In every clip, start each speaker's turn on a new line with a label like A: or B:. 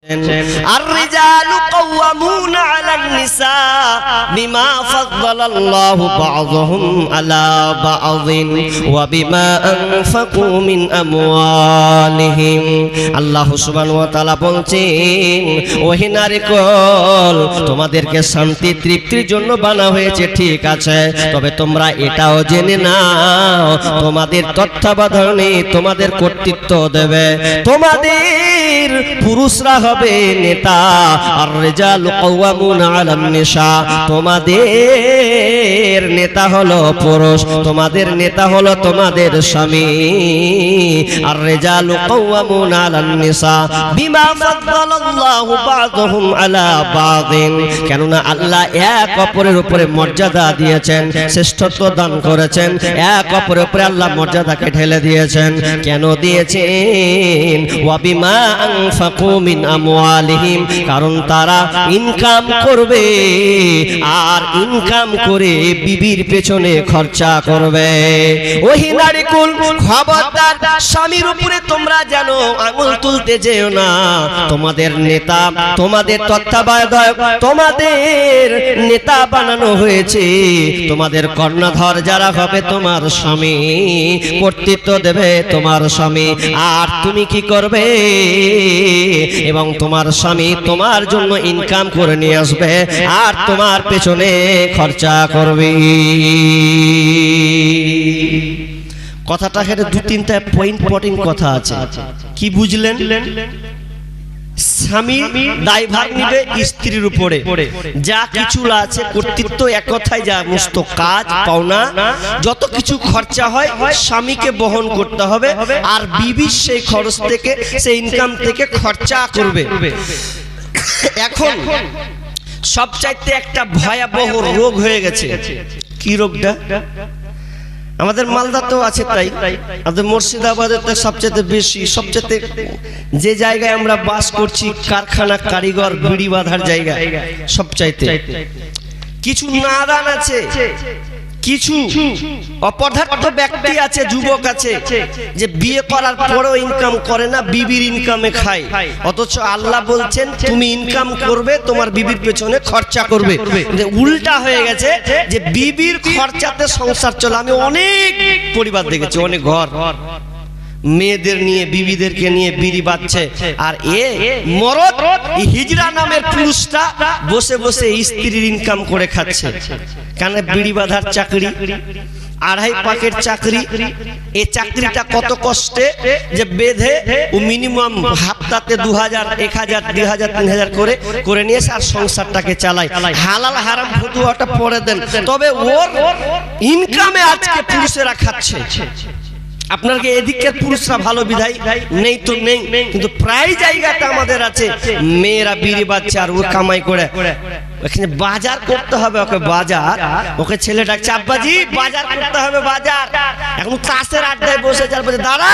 A: الرجال قوامون على النساء بما فضل الله بعضهم على بعض وبما أنفقوا من أموالهم আল্লাহ সুবহানাহু ওয়া তাআলা বলছেন ওহে নারীকুল তোমাদেরকে শান্তি তৃপ্তির জন্য বানা হয়েছে ঠিক আছে তবে তোমরা এটাও জেনে নাও তোমাদের তত্ত্বাবধানে তোমাদের কর্তৃত্ব দেবে তোমাদের পুরুষরা হবে নেতা আর রিজালু কাওয়ামুনা আলান নিসা তোমাদের নেতা হলো পুরুষ তোমাদের নেতা হলো তোমাদের স্বামী আর রিজালু কাওয়ামুনা আলান নিসা বিমা ফাদ্দালাল্লাহু বা'দহুম আলা বা'দিন কেননা আল্লাহ এক অপরের উপরে মর্যাদা দিয়েছেন শ্রেষ্ঠত্ব দান করেছেন এক অপরের উপরে আল্লাহ মর্যাদাকে ঢেলে দিয়েছেন কেন দিয়েছেন ওয়া বিমা আনফাকু মিন আমওয়ালিহিম কারণ তারা ইনকাম করবে আর ইনকাম করে বিবির পেছনে খরচা করবে ওহি নারীকুল খবরদার স্বামীর উপরে তোমরা জানো আঙুল তুলতে যেও না তোমাদের নেতা তোমাদের তত্ত্বাবধায়ক তোমাদের নেতা বানানো হয়েছে তোমাদের কর্ণধর যারা হবে তোমার স্বামী কর্তৃত্ব দেবে তোমার স্বামী আর তুমি কি করবে এবং তোমার স্বামী তোমার জন্য ইনকাম করে নিয়ে আসবে আর তোমার পেছনে খরচা করবে কথাটা এখানে দু তিনটা ইম্পর্টেন্ট কথা আছে কি বুঝলেন স্বামী দায়ভার নিবে স্ত্রীর উপরে যা কিছু আছে কর্তৃত্ব এক কথায় যা সমস্ত কাজ পাওনা যত কিছু খরচা হয় স্বামীকে বহন করতে হবে আর বিবি সেই খরচ থেকে সেই ইনকাম থেকে খরচা করবে এখন সবচাইতে একটা ভয়াবহ রোগ হয়ে গেছে কি রোগটা আমাদের মালদাতেও আছে তাই আমাদের মুর্শিদাবাদের তো সবচেয়ে বেশি সবচেয়ে যে জায়গায় আমরা বাস করছি কারখানা কারিগর বিড়ি বাঁধার জায়গা সবচাইতে কিছু নাদান আছে কিছু অপদার্থ ব্যক্তি আছে যুবক আছে যে বিয়ে করার পরেও ইনকাম করে না বিবির ইনকামে খায় অথচ আল্লাহ বলছেন তুমি ইনকাম করবে তোমার বিবির পেছনে খরচা করবে উল্টা হয়ে গেছে যে বিবির খরচাতে সংসার চলে আমি অনেক পরিবার দেখেছি অনেক ঘর মেয়েদের নিয়ে বিবিদেরকে নিয়ে বিড়ি বাঁধছে আর এ মরদ হিজরা নামের পুরুষটা বসে বসে স্ত্রীর ইনকাম করে খাচ্ছে কেন বিড়ি বাঁধার চাকরি আড়াই পাকের চাকরি এই চাকরিটা কত কষ্টে যে বেঁধে ও মিনিমাম হাফতাতে 2000 1000 2000 3000 করে নিয়ে আর সংসারটাকে চালায় হালাল হারাম ফতুয়াটা পড়ে দেন তবে ওর ইনকামে আজকে পুরুষেরা খাচ্ছে আপনার কি এদিকের পুরুষরা ভালো বিধায় নেই তো নেই কিন্তু প্রায় জায়গাতে আমাদের আছে মেয়েরা বিড়ি বাচ্চা আর ও কামাই করে ওখানে বাজার করতে হবে ওকে বাজার ওকে ছেলে ডাকছে আব্বাজি বাজার করতে হবে বাজার এখন তাসের আড্ডায় বসে যার বলছে দাঁড়া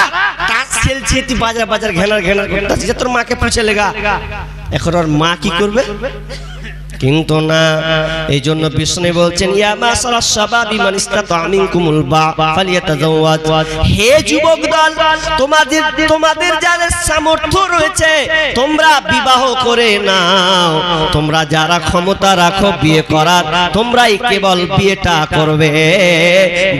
A: তাস খেলছি তুই বাজার বাজার ঘেনার করতেছিস তোর মাকে পুছে লেগা এখন ওর মা কি করবে কিন্তু না এই জন্য বিষ্ণু বলছেন ইয়া মাসারাস শাবাবি মান ইসতাতা মিনকুমুল বাআ ফালিয়াতাজাওয়াজ হে যুবক দল তোমাদের যাদের সামর্থ্য রয়েছে তোমরা বিবাহ করে নাও তোমরা যারা ক্ষমতা রাখো বিয়ে করার তোমরাই কেবল বিয়েটা করবে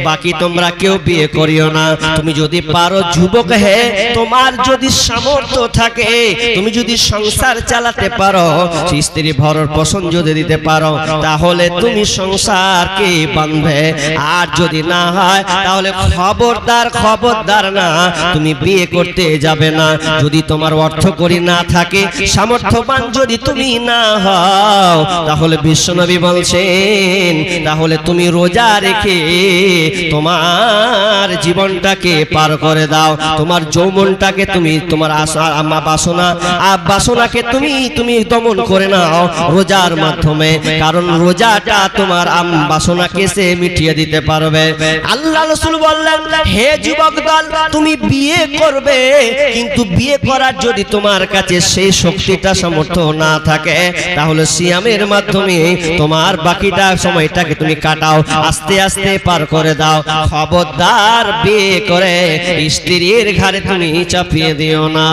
A: বাকি তোমরা কেউ বিয়ে করিও না তুমি যদি পারো যুবক হে তোমার যদি সামর্থ্য থাকে তুমি যদি সংসার চালাতে পারো স্ত্রী ভরণ পোষণ যদি দিতে পারো তাহলে তুমি সংসারকে বাঁধবে আর যদি না হয় তাহলে খবরদার না তুমি বিয়ে করতে যাবে না যদি তোমার অর্থ করি না থাকে সামর্থ্যবান যদি তুমি না হও তাহলে বিশ্বনবী বলছেন তাহলে তুমি রোজা রেখে তোমার জীবনটাকে পার করে দাও তোমার যৌবনটাকে তুমি তোমার বাসনাকে তুমি দমন করে নাও রোজার মাধ্যমে, কারণ রোজাটা তোমার বাসনাকে সে মিটিয়ে দিতে পারবে। আল্লাহ রাসূল বললেন, হে যুবক দল, তুমি বিয়ে করবে, কিন্তু বিয়ে করার যদি তোমার কাছে সেই শক্তিটা সামর্থ্য না থাকে, তাহলে সিয়ামের মাধ্যমে তোমার বাকিটা সময়টাকে তুমি কাটাও, আস্তে আস্তে পার করে দাও। খবরদার বিয়ে করে স্ত্রীর ঘাড়ে তুমি চাপিয়ে দিও না,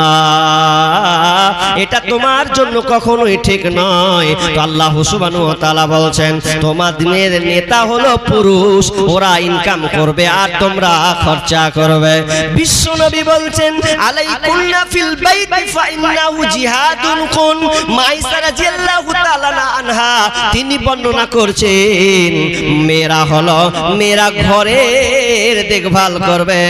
A: এটা তোমার জন্য কখনোই ঠিক নয়। তো আল্লাহ সুবহানাহু ওয়া তাআলা বলছেন, তোমাদের নেতা হলো পুরুষ, ওরা ইনকাম করবে আর তোমরা খরচা করবে। বিশ্বনবী বলছেন, আলাইকুন্না ফিল বাইতি ফাইন্নাহু জিহাদুন কুন। মাইসা রাদিয়াল্লাহু তাআলা আনহা তিনি বর্ণনা করছেন, মেয়েরা ঘরের দেখভাল করবে,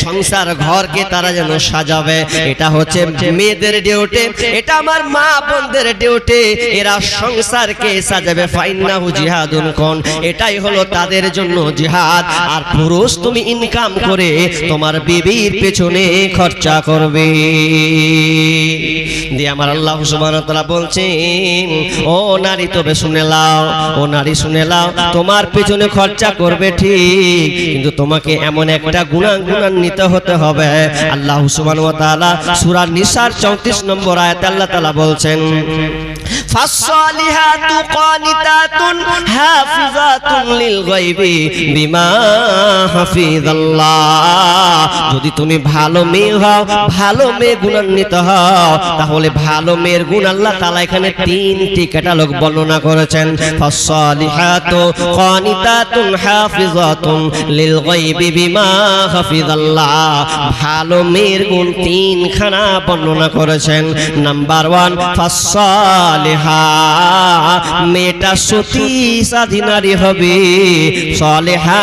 A: সংসার ঘরকে তারা যেন সাজাবে, এটা হচ্ছে মেয়েদের ডিউটি, এটা আমার মা বোনদের ডিউটি, এরা সংসারকে সাজাবে। ফাইন্নাহু জিহাদুন কুন, এটাই হলো তাদের জন্য জিহাদ। আর পুরুষ তুমি ইনকাম করে তোমার বিবির পেছনে খরচা করবে। দিয়ে আমার আল্লাহ সুবহানাহু ওয়া তাআলা বলছেন, ও নারী তবে শুনে লাও, ও নারী শুনে লাও, তোমার পেছনে খরচা করবে ঠিক, কিন্তু তোমাকে এমন একটা গুণান্বিত হতে হবে। আল্লাহ সুবহানাহু ওয়া তাআলা সূরা নিসার 34 নম্বর আয়াতে আল্লাহ তাআলা বলছেন, ফাসসালিহাতু কানিতাতুন হাফিজাতুন লিল গায়বি বিমা হাফিজাল্লাহ। যদি তুমি ভালো মেয়ে হও, ভালো মেয়ে গুণান্বিত হও, তাহলে ভালো মেয়ের গুণ আল্লাহ তাআলা এখানে 3টি ক্যাটালগ বর্ণনা করেছেন। ফাসসালিহাতু কানিতাতুন হাফিজাতুন লিল গায়বি বিমা হাফিজাল্লাহ। ভালো মেয়ের গুণ 3খানা বর্ণনা করেছেন। নাম্বার 1, ফাসসালিহা, মেয়েটা সতী সাধী নারী হবে। সালেহা,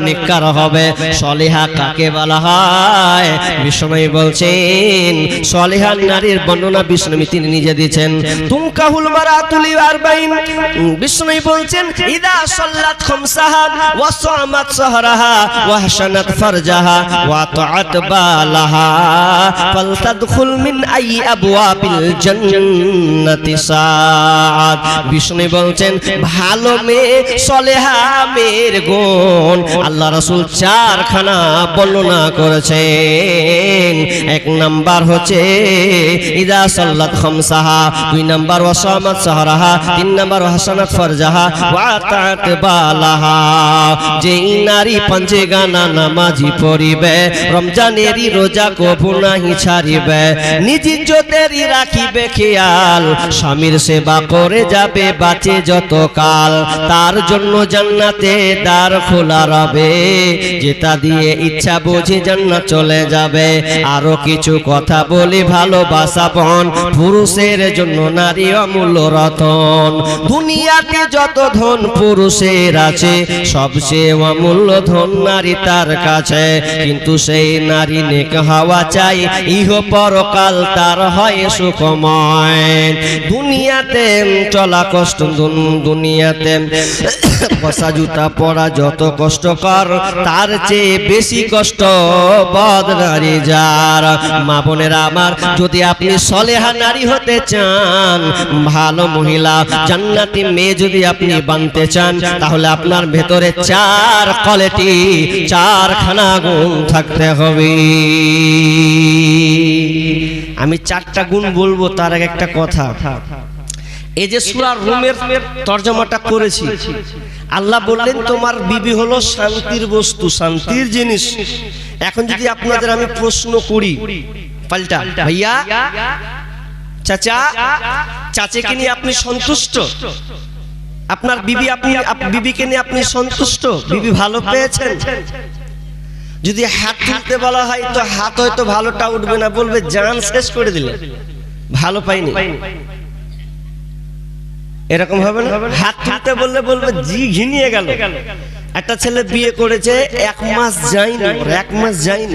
A: নেককার হবে। সালেহা কাকে বলা হয়? বিষ্ণু বলছেন, সালেহা নারীর বর্ণনা বিষ্ণু তিনি নিজে দিয়েছেন। তুমকাহুল মারাতুলি আরবাইন, বিষ্ণু বলছেন, ইদা সাল্লাত খামসাহা ওয়া সামাত সাহরাহা ওয়া হাসানাত ফারজাহা ওয়া তাআত বালাহা ফালতাদখুল মিন আই আবওয়াবিল জান্নাতি সাআদ। বিষ্ণু বলছেন, ভালো মেয়ে সালেহা মেয়ের গুণ আল্লাহ রাসূল 4খানা বর্ণনা করেছেন। 1 নাম্বার হচ্ছে ইদা সাল্লাত খামসাহা, 2 নাম্বার ওয়া সামাত সাহরাহা, 3 নাম্বার ওয়া হাসানাত ফারজাহা ওয়া তাআত বালাহা। যেই নারী পাঁচে গানা নামাজি পড়িবে, রমজানেরই রোজা কবু নাহি ছাড়িবে, নিজ ইজ্জতেরই রাখিবে খেয়াল, স্বামীর সেবা করে যাবে বাঁচে যত কাল, তার জন্য জান্নাতে দ্বার খোলা রবে, যেটা দিয়ে ইচ্ছা বুঝে জান্নাত চলে যাবে। আরো কিছু কথা বলি, ভালোবাসা বন, পুরুষের জন্য নারী অমূল্য রতন। দুনিয়াতে যত ধন পুরুষের আছে, সবচেয়ে অমূল্য ধন নারী তার কাছে, কিন্তু সেই নারী নেক হওয়া চাই, ইহ পরকাল তার হয় সুখময়। দুনিয়াতে চলা কষ্ট, দুনিয়াতে বসা জুতা পরা যত কষ্টকর, তার চেয়ে বেশি কষ্ট বদ নারী যার। মা বোনেরা আমার, যদি আপনি সলেহা নারী হতে চান, ভালো মহিলা জান্নাতি মেয়ে যদি আপনি বানতে চান, তাহলে আপনার ভেতরে 4 কোয়ালিটি, 4খানা গুণ থাকতে হবে। আমি 4টা গুণ বলবো, তার আগে একটা কথা। এই যে সূরা রুমের তরজমাটা করেছি, আল্লাহ বললেন তোমার বিবি হলো শান্তির বস্তু, শান্তির জিনিস। এখন যদি আপনাদের আমি প্রশ্ন করি পাল্টা, ভাইয়া চাচাকে নিয়ে আপনি সন্তুষ্ট? আপনার বিবি, আপনি বিবিকে নিয়ে আপনি সন্তুষ্ট? বিবি ভালো পেয়েছেন? যদি হাত তুলতে বলা হয়, তো হাত হয়তো ভালোটা উঠবে না, বলবে জান শেষ করে দিলে, ভালো পাইনি। এরকম হবে না? হাত তুলতে বললে বলবে জি ঘিনিয়ে গেল। একটা ছেলে বিয়ে করেছে, 1 মাস যায়নি, 1 মাস যায়নি।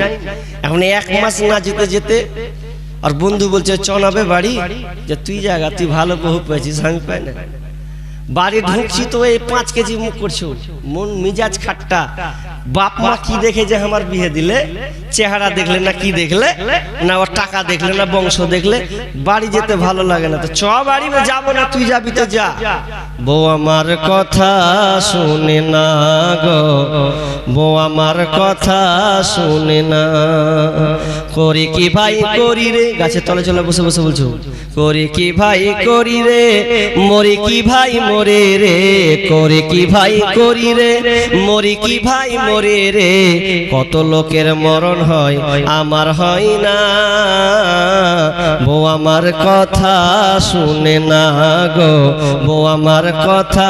A: এখন 1 মাস না যেতে যেতে আর বন্ধু বলছে চনাবে বাড়ি, যে তুই জায়গা, তুই ভালো বহু পেয়েছিস, আমি পাই না। বাড়ি ঢুকছি তো এই 5 কেজি মুখ করছো, মন মিজাজ খাট্টা, বাপ মা কি দেখে যে আমার বিয়ে দিলে? চেহারা দেখলে না কি দেখলে? না ওর টাকা দেখলে না বংশ দেখলে? বাড়ি যেতে ভালো লাগে না তো চ বাড়ি যাবো না, তুই যাবি তো যা। বউ আমার কথা শুনে না গো, বউ আমার কথা শুনে না। করি কি ভাই করি রে, গাছের তলে চলে বসে বসে বলছো, করি কি ভাই করি রে, মরি কি ভাই মরে রে, করি কি ভাই করি রে, মরি কি ভাই মরে রে। কত লোকের মরণ হয় আমার হয় না, বউ আমার কথা শুনে না গো, বউ আমার কথা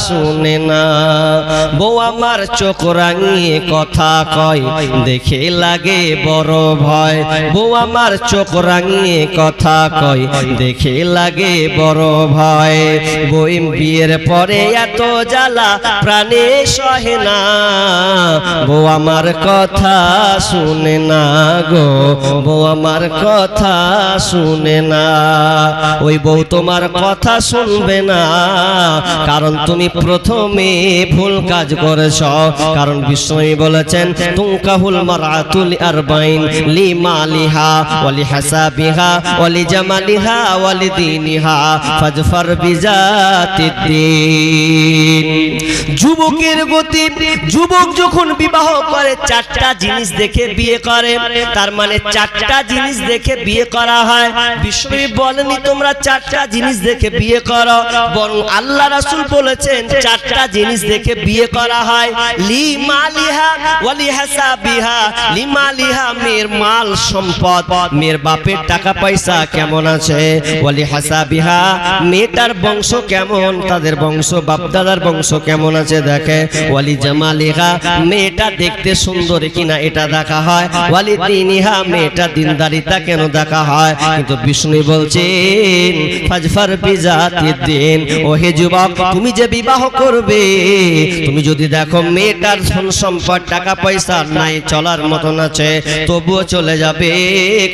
A: শুনে না। বউ আমার চোখ রাঙিয়ে কথা কয়, দেখে লাগে বড় ভয়। বউ আমার চোখ রাঙিয়ে কথা কয়, দেখে লাগে বড় ভয়। বই বিয়ের পরে এত জ্বালা প্রাণে সহে না, বউ আমার কথা শুনে না গো, বউ আমার কথা শুনে না। ওই বউ তোমার কথা শুনবে না, কারণ তুমি প্রথমে ভুল কাজ করেছ। কারণ বিষ্ণু বলেছেন তুনকাহুল মারআতুল আরবাইন লিমালিহা ওয়ালি হাসাবিহা ওয়ালি জামালিহা ওয়ালি দীনিহা ফাজফার বিজাতিদ্দিন। যুবকের গতি, যুবক যখন বিবাহ করে চারটা জিনিস দেখে বিয়ে করে, তার মানে চারটা জিনিস দেখে বিয়ে করা হয়। বিষ্ণু বলেনি তোমরা চারটা জিনিস দেখে বিয়ে করো, বরং আল্লাহ রাসূল বলেছেন চারটা জিনিস দেখে বিয়ে করা হয়। লিমালিহা ওয়ালি হাসাবিহা, লিমালিহা মেয়ের মাল সম্পদ, মেয়ের বাপের টাকা পয়সা কেমন আছে। ওয়ালি হাসাবিহা মেয়েটার বংশ কেমন, তাদের বংশ বাপদাদার বংশ কেমন আছে দেখে। ওয়ালি জামালিহা মেয়েটা দেখতে সুন্দর কিনা এটা দেখা হয়। ওয়ালি দীনিহা মেয়েটা দিনদারিতা কেন দেখা হয়। কিন্তু বিষ্ণু বলছেন ফাজফার বিজাতিদ্দিন, ও হে যুবক তুমি যে বিবাহ করবে, তুমি যদি দেখো মেয়েটার ধন সম্পদ টাকা পয়সা নাই, চলার মতন আছে, তবুও চলে যাবে,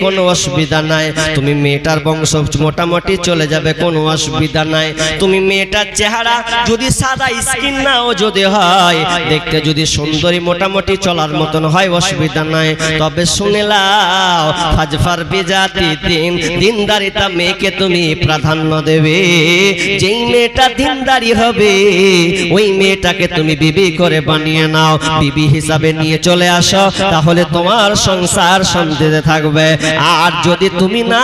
A: কোনো অসুবিধা নাই। তুমি মেয়েটার বংশ মোটামুটি চলে যাবে, কোনো অসুবিধা নাই। তুমি মেয়েটার চেহারা যদি সাদা স্কিন নাও যদি হয়, দেখতে যদি সুন্দরী মোটামুটি চলার মতন হয়, অসুবিধা নাই। তবে শুনে লাও ফাজফার বিজাতিদ্দিন, দিনদারিতা মেয়েকে তুমি প্রাধান্য দেবে। যেই মেয়েটা দিনদারি হবে ওই মেয়েটাকে তুমি বিবি করে বানিয়ে নাও, বিবি হিসাবে নিয়ে চলে আসো, তাহলে তোমার সংসার শান্তিতে থাকবে। আর যদি তুমি না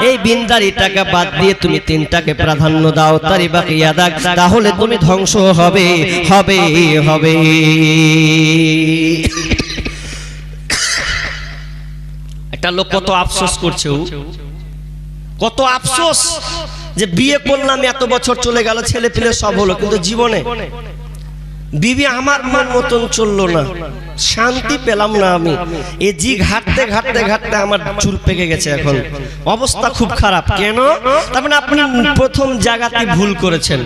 A: এই দিনদারিটাকে বাদ দিয়ে তুমি তিনটাকে প্রাধান্য দাও, তারি বাকি আদাক, তাহলে তুমি ধ্বংস হবে হবে হবে। একটা লোক কত আফসোস করছে, কত আফসোস যে বিয়ে করলাম, এত বছর চলে গেল, ছেলে পেলে সব হলো, কিন্তু জীবনে বিবি আমার মন মতন চললো না, শান্তি পেলাম না আমি। এ জি ঘাটতে ঘাটতে ঘাটতে আমার চুল পেকে গেছে, এখন অবস্থা খুব খারাপ। কেন? তার মানে আপনি প্রথম জায়গাতে ভুল করেছেন,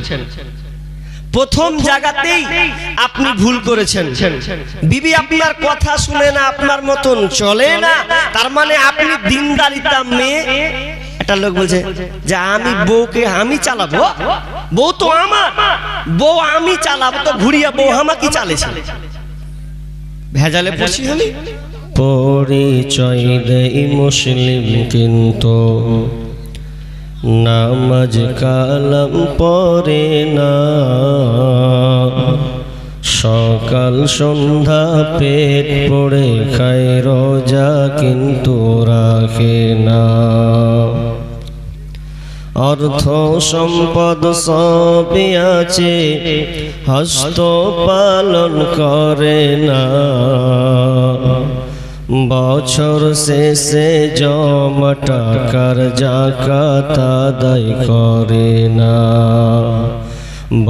A: প্রথম জায়গাতেই আপনি ভুল করেছেন। বিবি আপনার কথা শুনে না, আপনার মতন চলে না, তার মানে আপনি দিনদারিতা মেয়ে। একটা লোক বলছে যে আমি বউকে আমি চালাবো, বউ তো আমার, বউ আমি চালাবো, তো ঘুরিয়া বউ আমাকে চালেছে। ভেজালে পড়ছি আমি।
B: পরিচয় দেই মুসলিম কিন্তু নামাজ কালাম পড়ে না, সকাল সন্ধ্যা পেট পড়ে খায় রোজা কিন্তু রাখে না, অর্থ সম্পদ সবই আছে হস্ত পালন করে না, বছর শেষে জমা টাকার যাকাত আদায় করে না,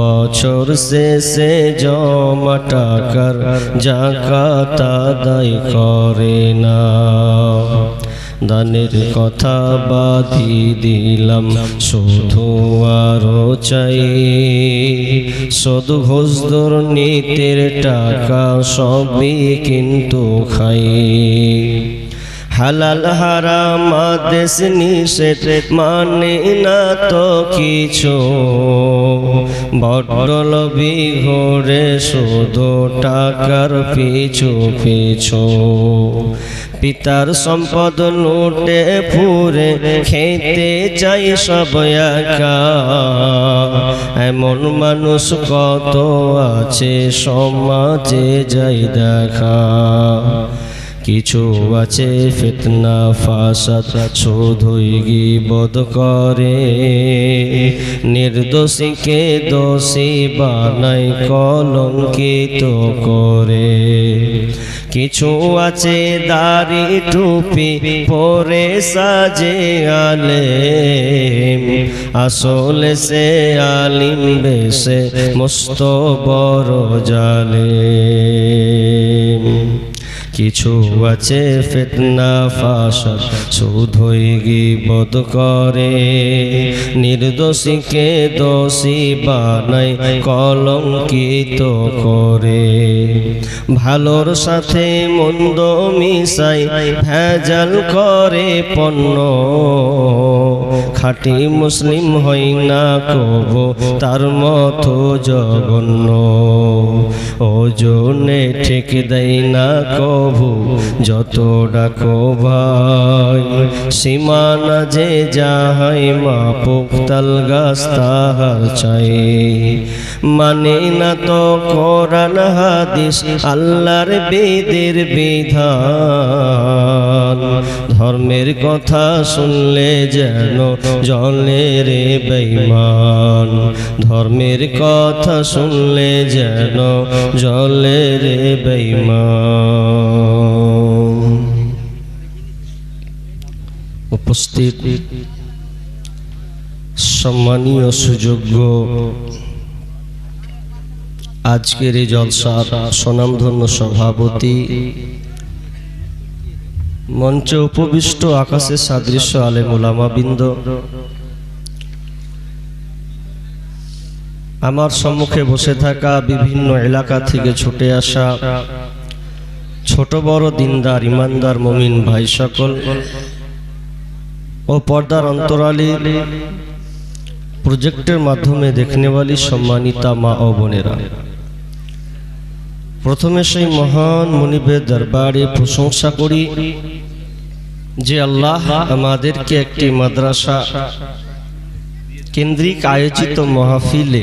B: বছর শেষে জমা টাকার যাকাত আদায় করে না। দানের কথা বাদি দিলাম শুধু আরো চাই, শুধু ঘুষ দুর্নীতির টাকা সবই কিন্তু খাই, হালাল হারাম আদেশ নিষেধ মানে না তো কিছু, বড় লোভী ঘোরে শুধু টাকার পিছু পিছু। পিতার সম্পদ লুটে পুরে খেতে চাই সব একা, এমন মানুষ কত আছে সমাজে যাই দেখা। কিছু আছে ফিতনা ফাসাদ শুধুই গীবত করে, নির্দোষীকে দোষী বানাই কলঙ্কিত করে। কিছু আছে দাড়ি টুপি পরে সাজে আলেম, আসলে সে আলিম বেশে মস্ত বড় জালেম। কিছু আছে ফিতনা ফাসাদ শুধুই গীবত করে, নির্দোষীকে দোষী বানাই কলঙ্কিত করে। ভালোর সাথে মন্দ মিশাই ভেজাল করে পণ্য, খাঁটি মুসলিম হই না কবু তার মতো জঘন্য। ওজনে ঠিক দেয় না কবু যত ডাকো ভাই, সীমানা যে যাহাই মাপুক তাল গাছ তাহার চাই। মানে না তো কোরআন হাদিস আল্লাহর বেদের বিধান, ধর্মের কথা শুনলে যেন জলে রে বেঈমান। ধর্মের কথা শুনলে যেন জলে রে বেঈমান। উপস্থিত সম্মানীয় সুযোগ্য আজকের এই জলসার স্বনামধন্য সভাপতি, মঞ্চে উপবিষ্ট আকাশের সাদৃশ্য আলেম ওলামাবৃন্দ, আমার সম্মুখে বসে থাকা বিভিন্ন এলাকা থেকে ছুটে আসা ছোট বড় দিনদার ইমানদার মুমিন ভাই সকল ও পর্দার অন্তরালে প্রজেক্টের মাধ্যমে দেখনেওয়ালি সম্মানিতা মা ও বোনেরা, প্রথমে সেই মহান মুনিবের দরবারে প্রশংসা করি যে আল্লাহ আমাদেরকে একটি মাদ্রাসা কেন্দ্রিক আয়োজিত মাহফিলে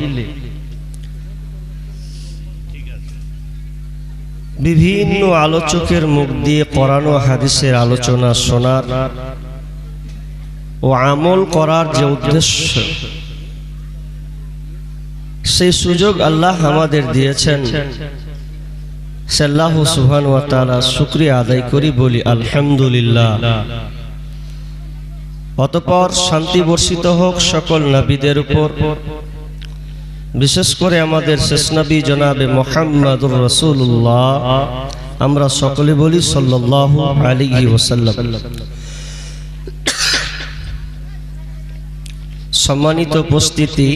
B: বিভিন্ন আলোচকের মুখ দিয়ে কোরআন ও হাদিসের আলোচনা শোনার ও আমল করার যে উদ্দেশ্য, সেই সুযোগ আল্লাহ আমাদের দিয়েছেন। আল্লাহ সুবহানাহু ওয়া তাআলা শুকরিয়া আদায় করি, বলি আলহামদুলিল্লাহ। অতঃপর শান্তি বর্ষিত হোক সকল নবীদের উপর, বিশেষ করে আমাদের শেষ নবী জনাবে মুহাম্মদুর রাসূলুল্লাহ, আমরা সকলে বলি সাল্লাল্লাহু আলাইহি ওয়াসাল্লাম। সম্মানিত উপস্থিতি,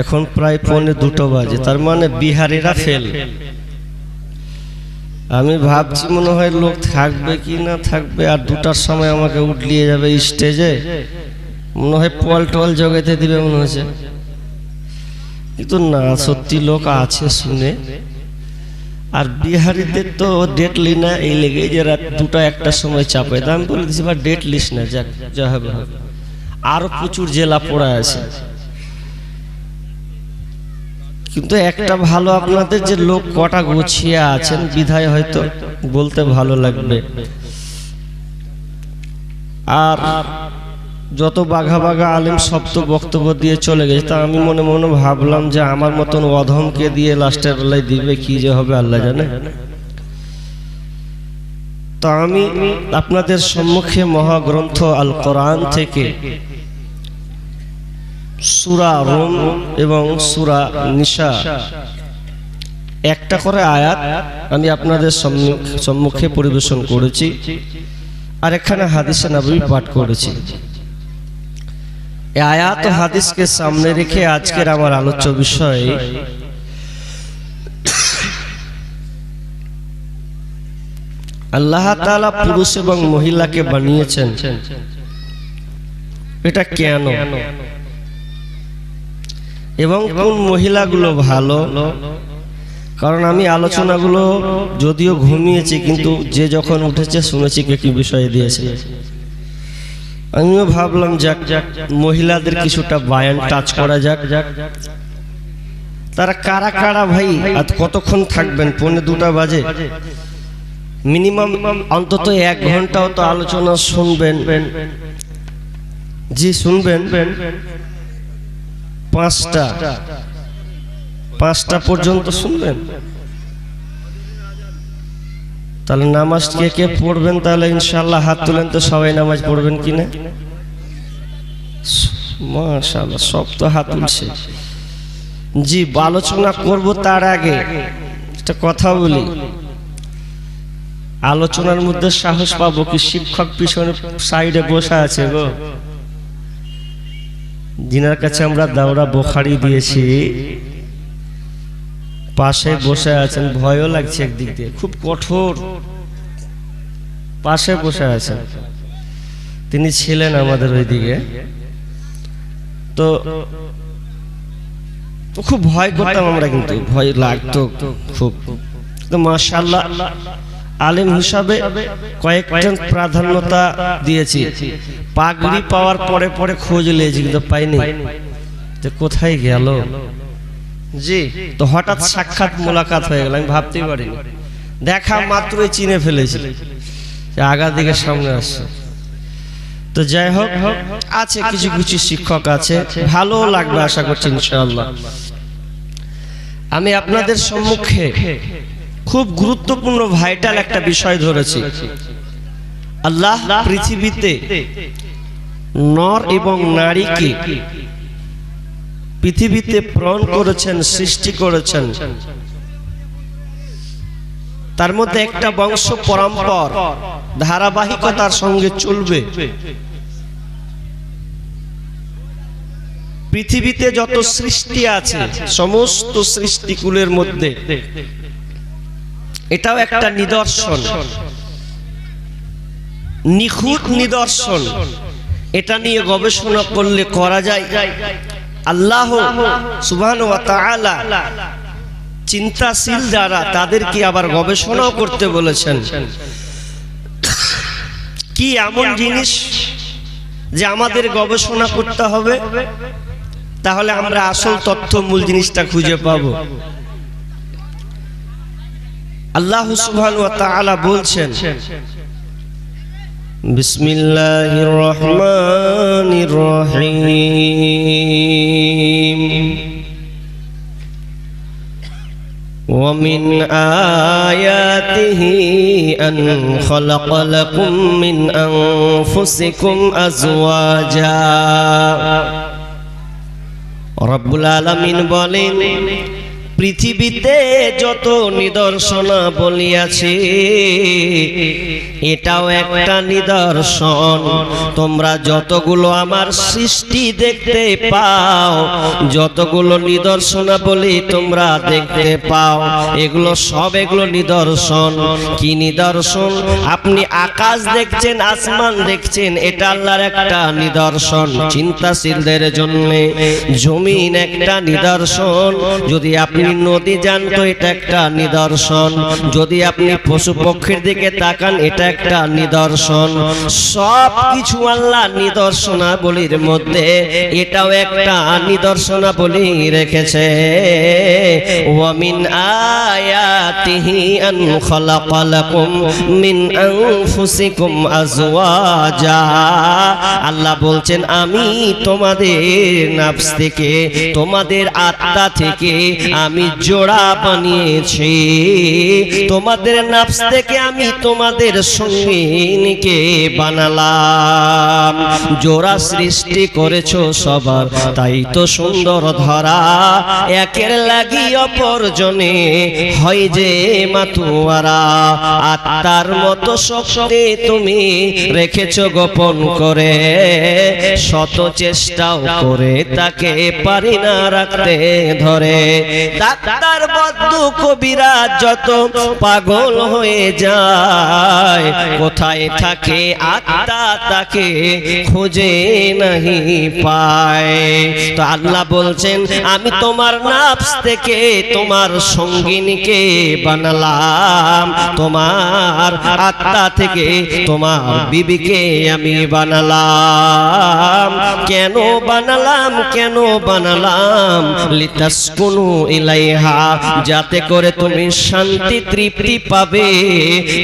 B: এখন প্রায় 1:45 বাজে, তার মানে বিহারিরা ফেল। আমি ভাবছি মনে হয় লোক থাকবে কি না থাকবে, আর 2টার সময় আমাকে উঠলিয়ে যাবে স্টেজে, মনে হয় পল টল জগাইতে দিবে মনে হচ্ছে, কিন্তু না, সত্যি লোক আছে শুনে। আর বিহারিদের তো ডেট লি না, এই লেগে যে রাত 2টা-1টার সময় চাপে। আমি বলে দিচ্ছি বা ডেট লিস না, যাক যা হবে হবে, আরো প্রচুর জেলা পড়া আছে। কিন্তু একটা ভালো, আপনাদের যে লোক কটা গুছিয়ে আছেন বিধায় হয়তো বলতে ভালো লাগবে। আর যত বাঘা বাঘা আলেম সব তো বক্তব্য দিয়ে চলে গেছে, তা আমি মনে মনে ভাবলাম যে আমার মতন অধমকে দিয়ে লাস্টের বেলায় দিবে, কি যে হবে আল্লাহ জানে। তো আমি আপনাদের সম্মুখে মহাগ্রন্থ আল কোরআন থেকে সূরা রুম এবং সূরা নিসা একটা করে আয়াত আমি আপনাদের সম্মুখে পরিবেশন করেছি, আর এখানে হাদিসে নববী পাঠ করেছি। এই আয়াত ও হাদিসকে সামনে রেখে আজকের আমার আলোচ্য বিষয় আল্লাহ তাআলা পুরুষ এবং মহিলাকে বানিয়েছেন, এটা কেন এবং কোন মহিলাগুলো ভালো? কারণ আমি আলোচনাগুলো যদিও ঘুমিয়েছি, কিন্তু যে যখন উঠেছে শুনেছি কে কি বিষয়ে দিয়েছে। আমিও ভাবলাম যাক মহিলাদের কিছুটা বায়ান টাচ করা যাক। তারা কারা কারা ভাই আজ কতক্ষণ থাকবেন? 1:45 বাজে, মিনিমাম অন্তত 1 ঘন্টাও তো আলোচনা শুনবেন। জি শুনবেন। 5টা পর্যন্ত শুনবেন। তাহলে নামাজ কে কে পড়বেন? তাহলে ইনশাআল্লাহ হাত তুলেন তো, সবাই নামাজ পড়বেন কিনা? মাশাআল্লাহ, সব তো হাত তুলছে। জি, আলোচনা করব তার আগে একটা কথা বলি। আলোচনার মধ্যে সাহস পাবো কি? শিক্ষক পিছনে সাইডে বসে আছে গো, যিনার কাছে আমরা দাওরা বুখারী দিয়েছি, পাশে বসে আছেন। ভয়ও লাগছে একদিক দিয়ে, খুব কঠোর পাশে বসে আছেন। তিনি ছিলেন আমাদের ওইদিকে, তো খুব ভয় করতাম আমরা, কিন্তু ভয় লাগতো খুব। তো মাশাআল্লাহ আলেম হিসাবে কয়েকজন প্রাধান্যতা দিয়েছি। পাগড়ি পাওয়ার পরে পরে খোঁজ নিয়েছি, কিন্তু পাইনি যে কোথায় গেল। জি, তো হঠাৎ সাক্ষাৎ মোলাকাত হয়ে গেল, আমি ভাবতেই পারিনি। দেখা মাত্রই চিনে ফেলেছি, আগার দিকে সামনে আসছে। তো যাই হোক, আছে কিছু কিছু শিক্ষক আছে, ভালো লাগবে আশা করছি ইনশাআল্লাহ। আমি আপনাদের সম্মুখে খুব গুরুত্বপূর্ণ ভাইটাল একটা বিষয় ধরেছি। আল্লাহ পৃথিবীতে নর এবং নারীকে পৃথিবীতে প্রেরণ করেছেন, সৃষ্টি করেছেন। তার মধ্যে একটা বংশ পরম্পর ধারাবাহিকতার সঙ্গে চলবে। পৃথিবীতে যত সৃষ্টি আছে সমস্ত সৃষ্টিকুলের মধ্যে এটাও একটা নিদর্শন, নিখুঁত নিদর্শন। এটা নিয়ে গবেষণা করলে করা যায়। আল্লাহ সুবহানাহু ওয়া তাআলা চিন্তাশীল যারা, তাদেরকে আবার গবেষণাও করতে বলেছেন। কি এমন জিনিস যে আমাদের গবেষণা করতে হবে, তাহলে আমরা আসল তথ্য, মূল জিনিসটা খুঁজে পাবো। আল্লাহ সুবহানাহু ওয়া তাআলা বলছেন, বিসমিল্লাহির রহমানির রহিম, ومن آياته أن خلق لكم من أنفسكم أزواجا। রব্বুল আলামিন বলেন, পৃথিবীতে যত নিদর্শনাবলী আছে এটাও একটা নিদর্শন। তোমরা যতগুলো আমার সৃষ্টি দেখতে পাও, যতগুলো নিদর্শনাবলী তোমরা দেখতে পাও, এগুলো সব এগুলো নিদর্শন। কি নিদর্শন? আপনি আকাশ দেখছেন, আসমান দেখছেন, এটা আল্লাহর একটা নিদর্শন চিন্তাশীলদের জন্য। জমিন একটা নিদর্শন। যদি আপনি নদী যান তো এটা একটা নিদর্শন। যদি আপনি পশু পক্ষীর দিকে তাকান এটা একটা নিদর্শন। সব কিছু আল্লাহ নিদর্শনাবলীর মধ্যে এটাও একটা নিদর্শনাবলী রেখেছে। ওয়া মিন আয়াতিহি আন খালাকা লাকুম মিন আনফুসিকুম আজওয়াজা। আল্লাহ বলছেন, আমি তোমাদের নফস থেকে, তোমাদের আত্মা থেকে আমি জোড়া বানিয়েছি। তোমাদের নফস থেকে আমি তোমাদের সঙ্গিনীকে বানালাম। জোড়া সৃষ্টি করেছো সবার, তাই তো সুন্দর ধরা। একের লাগি অপরজনে হয় যে মাতুয়ারা। আত্মার মতো শক্তি তুমি রেখেছো গোপন করে, শত চেষ্টাও করে তাকে পারি না রাখতে ধরে।
A: ডাক্তার বদ্য কবিরাজ যত পাগল হয়ে যায়, কোথায় থাকে আত্মা তাকে খুঁজে নাহি পায়। তো আল্লাহ বলছেন আমি তোমার নাফস থেকে তোমার সঙ্গিনীকে বানালাম, তোমার আত্মা থেকে তোমার বিবিকে আমি বানালাম। কেন বানালাম, কেন বানালাম? লিতাসকুনু ইলাইহা, যাতে করে তুমি শান্তি তৃপ্তি পাবে,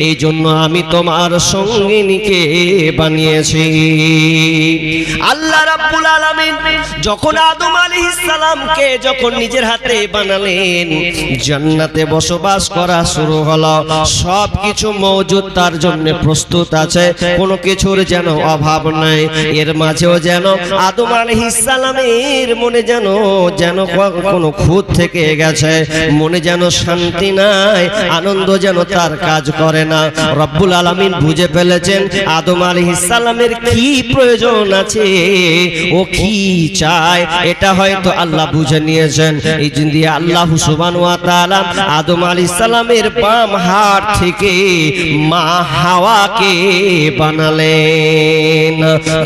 A: এই জন্য আমি তোমার সঙ্গিনীকে বানিয়েছি। আল্লাহ রাব্বুল আলামিন যখন আদম আলাইহিস সালামকে যখন নিজের হাতে বানালেন, জান্নাতে বসবাস করা শুরু হলো। সব কিছু মওজুদ তার জন্য প্রস্তুত আছে, কোনো কিছুর যেন অভাব নাই। এর মাঝেও যেন আদম আলাইহিস সালামের মনে যেন কোনো খুঁত থেকে গেছে, মনে যেন শান্তি নাই, আনন্দ যেন তার কাজ করে না। রব্বুল আলামিন বুঝে ফেলেছেন আদম আলাইহিস সালামের কি প্রয়োজন আছে, ও কি চায়, এটা হয়তো আল্লাহ বুঝে নিয়েছেন। এই জন্য আল্লাহ সুবহানাহু ওয়া তাআলা আদম আলাইহিস সালামের বাম হাত থেকে মা হাওয়াকে বানালেন।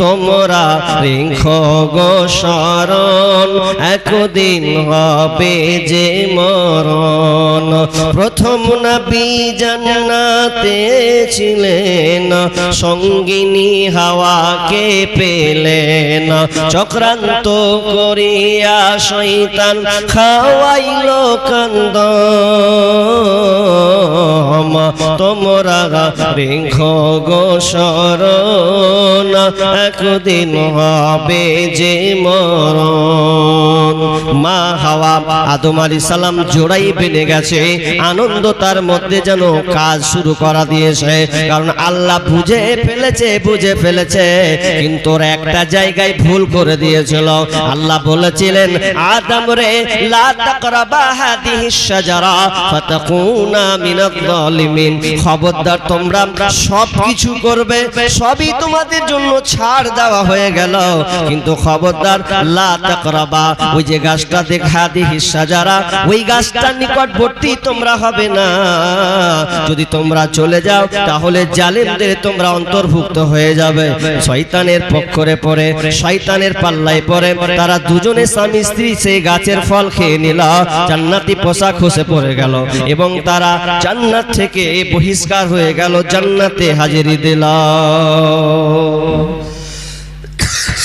A: তোমরা রেখো গো শরণ, একদিন হবে যে মরণ। প্রথম নবী জান্নাতে ছিলেন, সঙ্গিনী হাওয়াকে পেলেন। চক্রান্ত করিয়া শয়তান খাওয়াইল কান্দম। তোমরা রেখো গো শরণ, একদিন হবে যে মরণ। মা হাওয়া আদম আলাইহিস সালাম জোড়াই বেঁধে গেছে, আনন্দ তার মধ্যে যেন কাজ শুরু করা দিয়েছে। কারণ আল্লাহ বুঝে ফেলেছে, কিন্তু একটা জায়গায় ভুল করে দিয়েছিল। আল্লাহ বলেছিলেন আদম রে, লা তাকরাবা হাদিহিস শাজারা ফাতাকুনা মিনাজ জালিমিন। খবরদার তোমরা সব কিছু করবে, সবই তোমাদের জন্য ছাড় দেওয়া হয়ে গেল, কিন্তু খবরদার লা তাকরাবা, ওই যে গাছটা দেখা দিহিস শাজারা, ওই গাছটার নিকটবর্তী তোমরা হবে না। যদি তোমরা চলে যাও তাহলে জালিমদের তোমরা অন্তর্ভুক্ত হয়ে যাবে। শয়তানের পক্ষরে পড়ে, শয়তানের পাল্লায় পড়ে তারা দুজনে স্বামী স্ত্রী সেই গাছের ফল খেয়ে নিল, জান্নাতি পোশাক খসে পড়ে গেল এবং তারা জান্নাত থেকে বহিষ্কার হয়ে গেল, জান্নাতে হাজিরি দিল।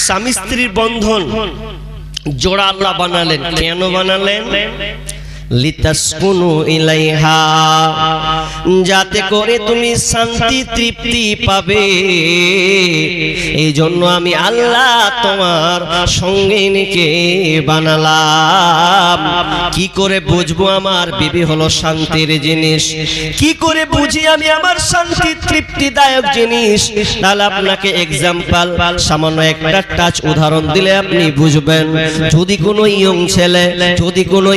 A: স্বামী স্ত্রীর বন্ধন জোড়া আল্লাহ বানালেন। কেন বানালেন? লিতাসকুনু ইলাইহা, যাতে করে তুমি শান্তি তৃপ্তি পাবে, এই জন্য আমি আল্লাহ তোমার সঙ্গিনীকে বানালাম। কি করে বুঝবো আমার বিবি হলো শান্তির জিনিস? কি করে বুঝি আমি আমার শান্তি তৃপ্তিদায়ক জিনিস? তাহলে আপনাকে এক্সাম্পল, সামান্য একটা টাচ উদাহরণ দিলে আপনি বুঝবেন। যদি কোনো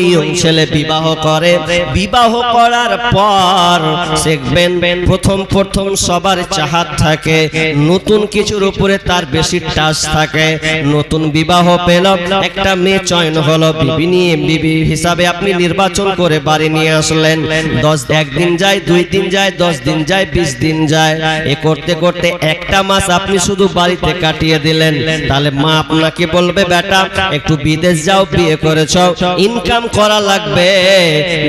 A: ইয়ং ছেলে বিবাহ করে, বিবাহ করার পর দেখবেন প্রথম সবার চাহাত থাকে, নতুন কিছুর উপরে তার বেশি টাচ থাকে। নতুন বিবাহ পেল, একটা মেয়ে চয়ন হলো, বিবি হিসাবে আপনি নির্বাচন করে বাড়ি নিয়ে আসলেন। 1 দিন যায়, 2 দিন যায়, 10 দিন যায়, 20 দিন যায়, এ করতে করতে একটা মাস আপনি শুধু বাড়িতে কাটিয়ে দিলেন। তাহলে মা আপনাকে বলবে বেটা একটু বিদেশ যাও, বিয়ে করেছ, ইনকাম করা লাগবে।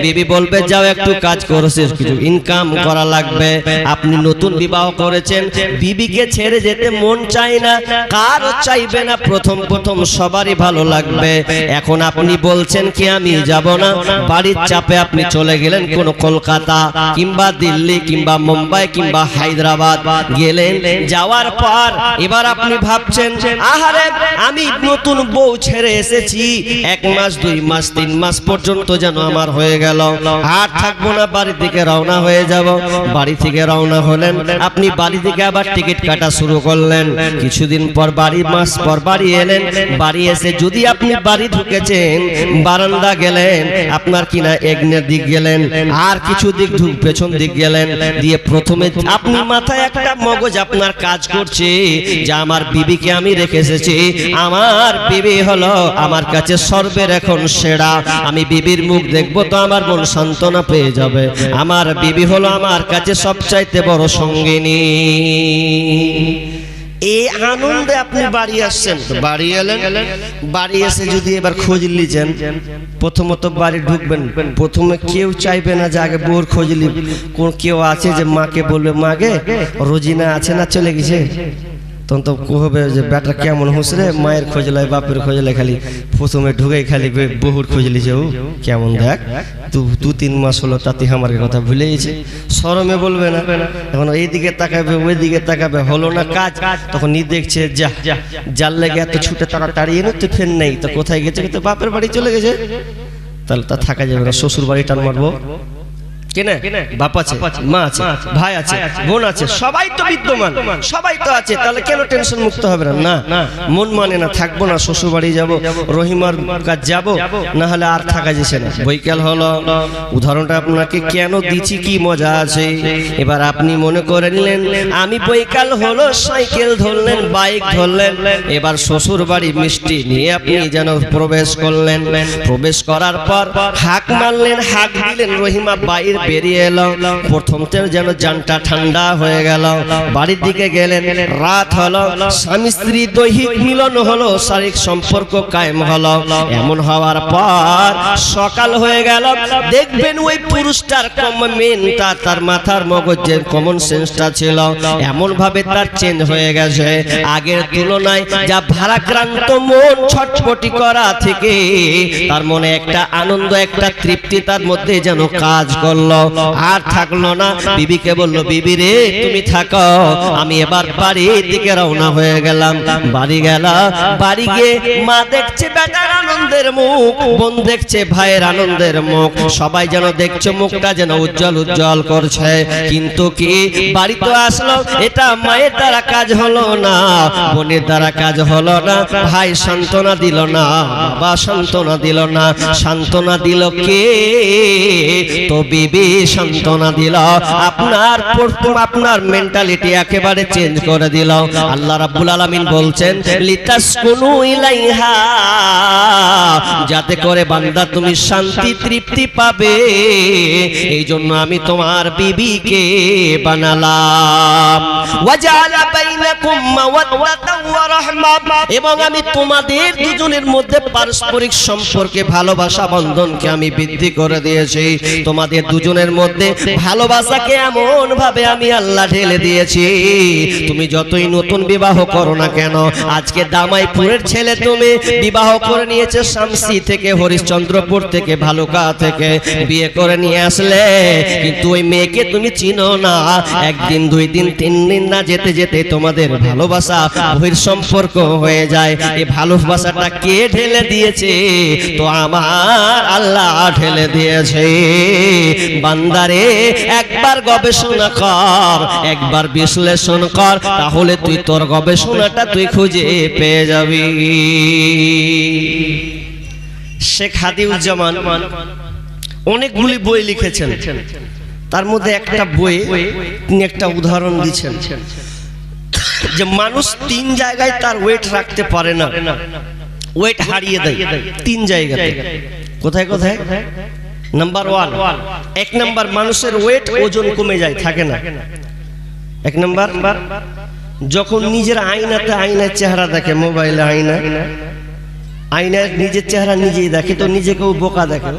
A: বিবি বলবে যাও একটু কাজ করছিস, কিছু ইনকাম করা লাগবে। আপনি নতুন বিবাহ করেছেন, বিবিকে ছেড়ে যেতে মন চায় না, কারও চাইবে না, প্রথম সবারই ভালো লাগবে। এখন আপনি বলছেন কি আমি যাব না, বাড়ির চাপে আপনি চলে গেলেন কোন কলকাতা কিংবা দিল্লি কিংবা মুম্বাই কিংবা হায়দ্রাবাদ গেলেন। যাওয়ার পর এবার আপনি ভাবছেন আহারে আমি নতুন বউ ছেড়ে এসেছি, 1 মাস 2 মাস 3 মাস পর্যন্ত যেন আমার হয়ে গেল, আর থাকবো না, বাড়ি থেকে রওনা হয়ে যাব। বাড়ি থেকে রওনা হলেন, আপনি বাড়ি থেকে আবার টিকিট কাটা শুরু করলেন। কিছুদিন পর মাস পর বাড়ি এলেন। বাড়ি এসে যদি আপনি বাড়ি ঢুকেছেন, বারান্দা গেলেন, আপনার কিনা এগনের দিক গেলেন, আর কিছু দিক পেছন দিক গেলেন, দিয়ে প্রথমে আপনি মাথায় একটা মগজ আপনার কাজ করছে যে আমার বিবিকে আমি রেখে এসেছি, আমার বিবি হলো আমার কাছে সর্বের এখন সেরা, আমি বিবির মুখ মুখ দেখবো তো আমার মন সান্ত্বনা পেয়ে যাবে। আমার বিবি হলো আমার কাছে সবচাইতে বড় সঙ্গিনী। এই আনন্দে আপনি বাড়ি আসছেন, বাড়ি এলেন, বাড়ি এসে যদি এবার খোঁজ লিছেন, প্রথমত বাড়ি ঢুকবেন, প্রথমে কেউ চাইবে না যে আগে বউর খোঁজ লি। কোন কেউ আছে যে মাকে বলবে মাগে রোজিনা আছে না চলে গেছে, তখন তো কহবে যে বেটা কেমন হোস রে, মায়ের খোঁজ লাই বাপের খোঁজ লাই, খালি প্রথমে ঢুকেই খালি বহুর খোঁজ লিছে, ও কেমন দেখ দু তিন মাস হলো তাতে আমার কথা ভুলে গেছে, শরমে বলবে না। এখন এইদিকে তাকাবে ওইদিকে তাকাবে, হলো না কাজ, তখন ই দেখছে যা যার লেগে এত ছুটে তাড়াতাড়ি এনে তো ফের নেই, তো কোথায় গেছে, তো বাপের বাড়ি চলে গেছে, তাহলে তা থাকা যাবে না, শ্বশুর বাড়ি টান মারবো কেন? বাপ আছে, মা আছে, ভাই আছে, বোন আছে, সবাই তো বিদ্যমান, সবাই তো আছে, তাহলে কেন টেনশন মুক্ত হবে না? না, মন মানে না, থাকবো না, শ্বশুর বাড়ি যাবো, রহিমার কাজ যাবো, না হলে আর থাকা যাচ্ছে না। বৈকাল হলো, উদাহরণটা আপনাকে কেন দিচ্ছি, কি মজা আছে। এবার আপনি মনে করে নিলেন আমি বৈকাল হলো সাইকেল ধরলেন, বাইক ধরলেন, এবার শ্বশুর বাড়ি মিষ্টি নিয়ে আপনি যেন প্রবেশ করলেন। প্রবেশ করার পর হাঁক মারলেন, হাঁক দিলেন, রহিমা বাইরে বেরিয়ে এলো। প্রথমতে যেন জানটা ঠান্ডা হয়ে গেল। বাড়ির দিকে গেলেন, রাত হলো, স্বামী স্ত্রী দৈহিক মিলন হলো, শারীরিক সম্পর্ক কায়েম হলো। এমন হওয়ার পর সকাল হয়ে গেল, দেখবেন ওই পুরুষটার কমেন্টটা, তার মাথার মগজের কমন সেন্সটা ছিল এমন ভাবে তার চেঞ্জ হয়ে গেছে। আগের তুলনায় যা ভারাক্রান্ত মন ছটফটি করা থেকে তার মনে একটা আনন্দ, একটা তৃপ্তি তার মধ্যে যেন কাজ করলো, আর থাকলো না। বিবিকে বললো, বিবি রে তুমি থাকো, আমি এবার বাড়ির দিকে রওনা হয়ে গেলাম। বাড়ি গেল, বাড়ি গিয়ে মা দেখছে বেটার আনন্দের মুখ, বোন দেখছে ভাইয়ের আনন্দের মুখ, সবাই যেন দেখছে মুখটা যেন উজ্জ্বল উজ্জ্বল করছে। কিন্তু কি বাড়ি তো আসলো, এটা মায়ের দ্বারা কাজ হলো না, বোনের দ্বারা কাজ হলো না, ভাই সান্ত্বনা দিল না, বাবা সান্ত্বনা দিল না, সান্ত্বনা দিল কে? তো বিবি সান্ত্বনা দিল। আপনার মেন্টালিটি একেবারে চেঞ্জ করে দিল। আল্লাহ রাব্বুল আলামিন বলছেন লিতাসকুনু ইলাইহা, যাতে করে বান্দা তুমি শান্তি তৃপ্তি পাবে, এই জন্য আমি তোমার বিবিকে বানালাম। ওয়াজআলা বাইনাকুম মাওয়াদ্দাতাও ওয়া রাহমা, এবং আমি তোমাদের দুজনের মধ্যে পারস্পরিক সম্পর্কে ভালোবাসা বন্ধনকে আমি বৃদ্ধি করে দিয়েছি। তোমাদের দুজনের মধ্যে ভালোবাসাকে এমন ভাবে আমি আল্লাহ ঢেলে দিয়েছি, তুমি যতই নতুন বিবাহ করো না কেন, আজকে দামাইপুরের ছেলে তুমি বিবাহ করে নিয়েছে শামসি থেকে, হরিশ্চন্দ্রপুর থেকে, ভালুকা থেকে বিয়ে করে নিয়ে আসলে, কিন্তু ওই মেয়েকে তুমি চিনো না। একদিন, দুই দিন, তিন দিন না যেতে যেতে তোমাদের ভালোবাসা বহির সম্পর্ক হয়ে যায়। এই ভালোবাসাটা কে ঢেলে দিয়েছে? তো আমার আল্লাহ ঢেলে দিয়েছে। বান্দারে একবার গবেষণা কর, একবার বিশ্লেষণ কর, তাহলে তুই তোর গবেষণাটা তুই খুঁজে পেয়ে যাবি। শেখ হাদিউজ্জামান অনেকগুলি বই লিখেছেন, তার মধ্যে একটা বই তিনি একটা উদাহরণ দিচ্ছেন যে মানুষ তিন জায়গায় তার ওয়েট রাখতে পারে না, ওয়েট হারিয়ে দেয় তিন জায়গাতে। কোথায় কোথায়? নাম্বার ওয়ান, এক নাম্বার মানুষের ওয়েট ওজন কমে যায়, থাকে না। এক নাম্বার যখন নিজের আয়নাতে আয়নার চেহারা দেখে, মোবাইলে আয়নায় নিজের চেহারা নিজেই দেখে, তো নিজেকেও বোকা দেখে,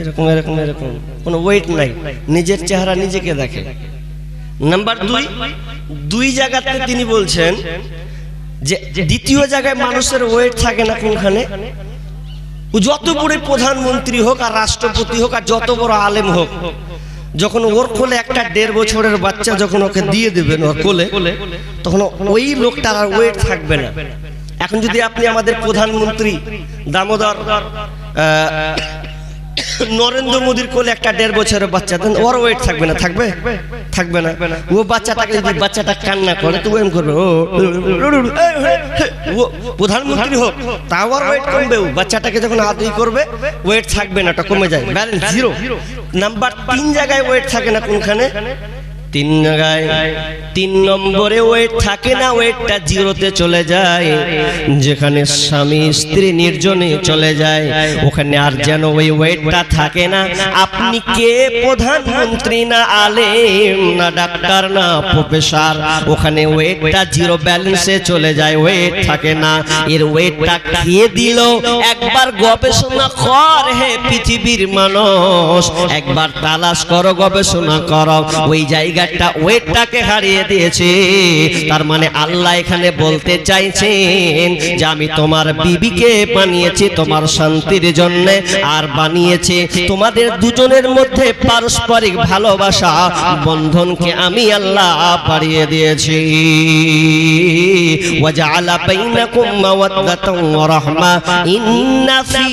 A: এরকম এরকম এরকম, কোনো ওয়েট নাই, নিজের চেহারা নিজেকে দেখে। নাম্বার দুই জায়গাতে তিনি বলছেন যে দ্বিতীয় জায়গায় মানুষের ওয়েট থাকে না কোনখানে? যত বড় প্রধানমন্ত্রী হোক আর রাষ্ট্রপতি হোক আর যত বড় আলেম হোক, যখন ওর কোলে একটা 1.5 বছরের বাচ্চা যখন ওকে দিয়ে দেবেন ওর কোলে, তখন ওই লোকটার আর ওয়েট থাকবে না। এখন যদি আপনি আমাদের প্রধানমন্ত্রী দামোদর নরেন্দ্র মোদীর কোলে একটা 1.5 বছরের বাচ্চা দেন, ওর ওয়েট থাকবে না? থাকবে? থাকবে না। ও বাচ্চাটাকে যদি বাচ্চাটা কান্না করে তো এম করবে, ও প্রধানমন্ত্রী হোক তাও আর ওয়েট কমবে। বাচ্চাটাকে যখন আদর করবে ওয়েট থাকবে না, ওটা কমে যায়, ব্যালেন্স জিরো। নাম্বার 3 জায়গায় ওয়েট থাকে না কোনখানে? তিন জায়গায় 3 নম্বরে ওয়েট থাকে না, ওয়েটটা জিরোতে চলে যায়। যেখানে স্বামী স্ত্রী নির্জনে চলে যায় ওখানে আর যেন ওই ওয়েটটা থাকে না। আপনি কে প্রধানমন্ত্রী না আলেম না ডাক্তার না প্রফেসর, ওখানে ওয়েটটা জিরো ব্যালেন্সে চলে যায়, ওয়েট থাকে না। এর ওয়েটটা খেয়ে দিল। একবার গবেষণা কর হে পৃথিবীর মানুষ, একবার তালাশ করো, গবেষণা করো, ওই জায়গাটা ওয়েটটাকে হারিয়ে দিয়েছে। তার মানে আল্লাহ এখানে বলতে চাইছেন যে আমি তোমার বিবিকে বানিয়েছি তোমার শান্তির জন্য, আর বানিয়েছি তোমাদের দুজনের মধ্যে পারস্পরিক ভালোবাসা বন্ধনকে আমি আল্লাহ বাড়িয়ে দিয়েছি। ওয়াজআলা বাইনাকুম মাওয়াদ্দাতাও ওয়া রাহমা ইন্না ফী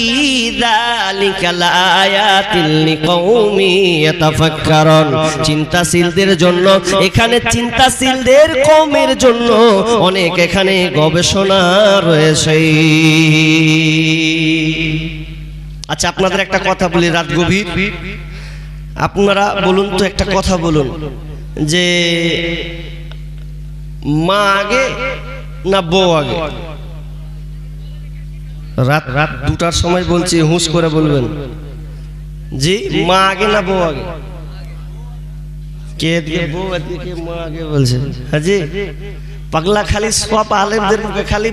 A: যালিকা লাআয়াতিন লিকাউমি ইয়াতাফাক্কারুন। চিন্তাশীলদের জন্য, এখানে চিন্তাশীলদের কওমের জন্য অনেক এখানে গবেষণা রয়েছে। আচ্ছা, আপনাদের একটা কথা বলি, রাত গভীর, আপনারা বলুন তো, একটা কথা বলুন, যে মা আগে না বউ আগে? রাত 2টার সময় বলছি, হুঁশ করে বলবেন। জি, মা আগে না বউ আগে? কে দিয়ে বউ এদিকে মা আগে বলছে? হাজি পাগলা, খালি সব আলেমদের মুখে খালি